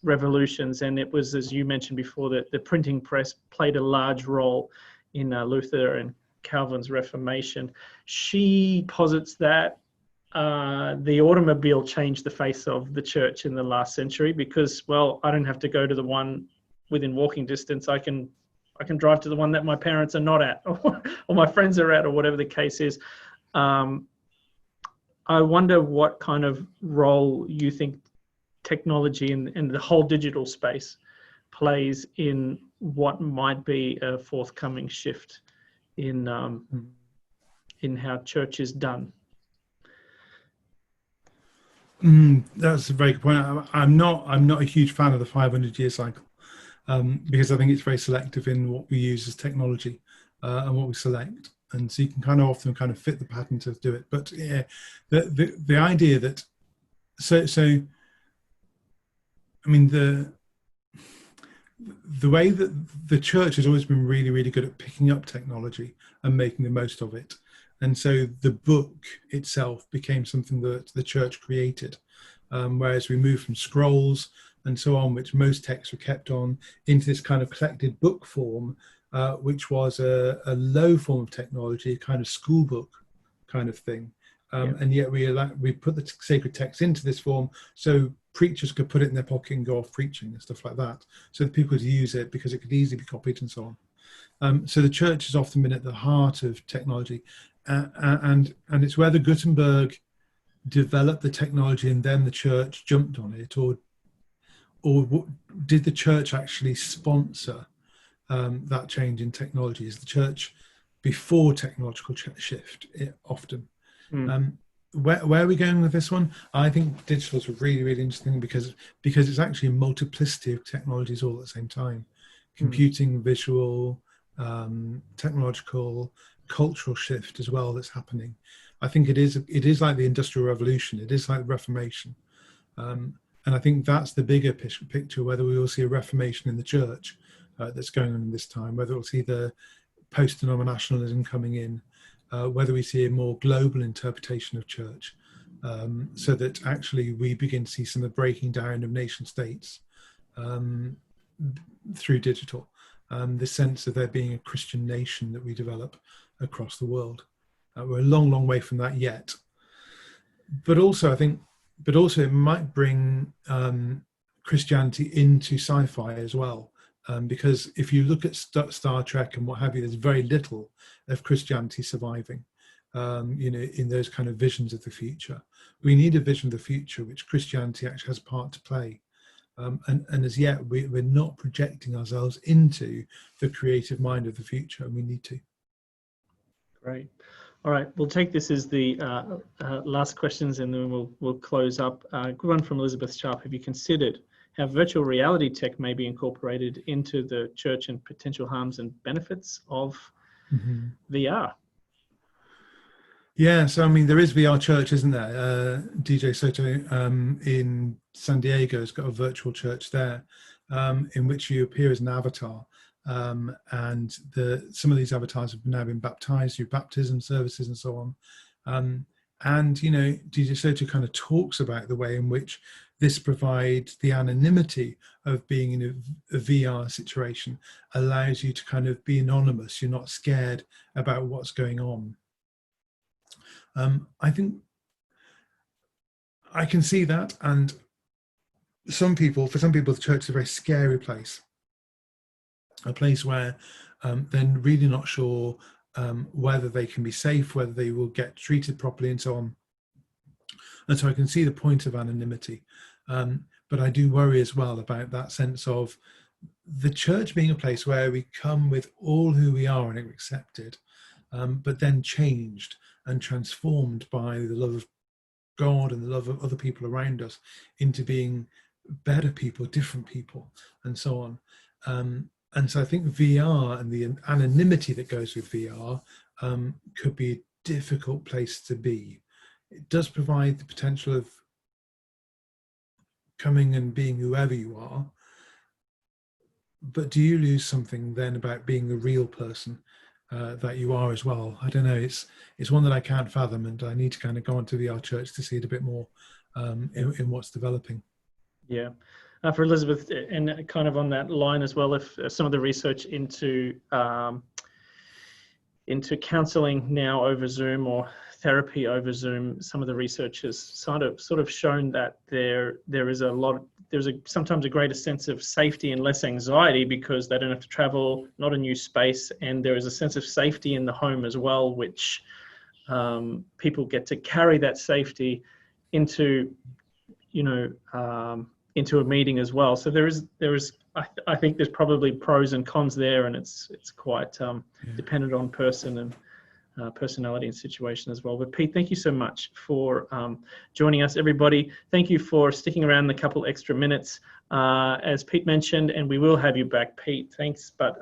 S1: revolutions, and it was, as you mentioned before, that the printing press played a large role in Luther and Calvin's Reformation. She posits that the automobile changed the face of the church in the last century because, well, I don't have to go to the one within walking distance. I can drive to the one that my parents are not at, or my friends are at, or whatever the case is. I wonder what kind of role you think technology and the whole digital space plays in what might be a forthcoming shift in how church is done.
S2: That's a very good point. I'm not a huge fan of the 500-year cycle, because I think it's very selective in what we use as technology and what we select, and so you can kind of often kind of fit the pattern to do it. But yeah, the idea that so I mean, the way that the church has always been really, really good at picking up technology and making the most of it. And so the book itself became something that the church created. Whereas we moved from scrolls and so on, which most texts were kept on, into this kind of collected book form, which was a low form of technology, a kind of school book kind of thing. And yet we put the sacred text into this form so preachers could put it in their pocket and go off preaching and stuff like that, so that people could use it because it could easily be copied and so on. So the church has often been at the heart of technology, and it's whether Gutenberg developed the technology and then the church jumped on it, or did the church actually sponsor that change in technology? Is the church before technological shift often? Where are we going with this one? I think digital is really, really interesting because it's actually a multiplicity of technologies all at the same time. Computing, visual, technological, cultural shift as well that's happening. I think it is like the Industrial Revolution. It is like the Reformation. And I think that's the bigger picture, whether we will see a Reformation in the church that's going on this time, whether we'll see the post-denominationalism coming in, whether we see a more global interpretation of church, so that actually we begin to see some of the breaking down of nation states through digital, the sense of there being a Christian nation that we develop across the world. We're a long, long way from that yet. But also, it might bring Christianity into sci-fi as well. Because if you look at Star Trek and what have you, there's very little of Christianity surviving, in those kind of visions of the future. We need a vision of the future which Christianity actually has a part to play. And as yet, we're not projecting ourselves into the creative mind of the future, and we need to.
S1: Great. All right, we'll take this as the last questions, and then we'll close up. Good one from Elizabeth Sharp. Have you considered how virtual reality tech may be incorporated into the church and potential harms and benefits of VR?
S2: Yeah, so I mean, there is VR Church, isn't there? DJ Soto in San Diego has got a virtual church there, in which you appear as an avatar. And some of these avatars have now been baptized through baptism services and so on. And, DJ Soto kind of talks about the way in which this provides the anonymity of being in a VR situation, allows you to kind of be anonymous. You're not scared about what's going on. I think I can see that. And for some people, the church is a very scary place. A place where they're really not sure whether they can be safe, whether they will get treated properly and so on. And so I can see the point of anonymity. But I do worry as well about that sense of the church being a place where we come with all who we are and are accepted, but then changed and transformed by the love of God and the love of other people around us into being better people, different people, and so on. And so I think VR and the anonymity that goes with VR could be a difficult place to be. It does provide the potential of coming and being whoever you are, but do you lose something then about being the real person that you are as well? I don't know. It's one that I can't fathom, and I need to kind of go onto VR Church to see it a bit more in what's developing.
S1: Yeah. For Elizabeth, and kind of on that line as well, if some of the research into counselling now over Zoom or therapy over Zoom, some of the research has sort of shown that there's sometimes a greater sense of safety and less anxiety because they don't have to travel, not a new space, and there is a sense of safety in the home as well, which people get to carry that safety into, into a meeting as well. So there is I think there's probably pros and cons there, and it's quite dependent on person and personality and situation as well. But Pete, thank you so much for joining us, everybody. Thank you for sticking around the couple extra minutes, as Pete mentioned, and we will have you back, Pete. Thanks. But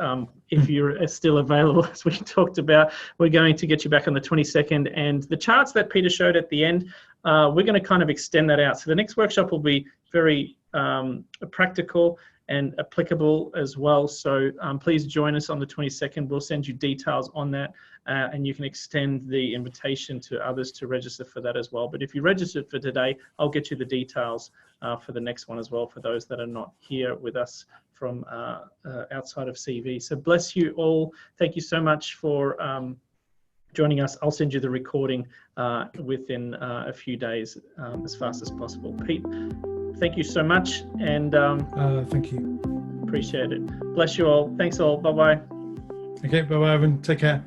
S1: if you're still available, as we talked about, we're going to get you back on the 22nd, and the charts that Peter showed at the end, we're going to kind of extend that out. So the next workshop will be very practical and applicable as well. So please join us on the 22nd. We'll send you details on that, and you can extend the invitation to others to register for that as well. But if you registered for today, I'll get you the details for the next one as well, for those that are not here with us from outside of CV. So bless you all. Thank you so much for joining us. I'll send you the recording within a few days as fast as possible. Pete, thank you so much, and
S2: thank you.
S1: Appreciate it. Bless you all. Thanks all. Bye-bye.
S2: Okay, bye-bye, everyone. Take care.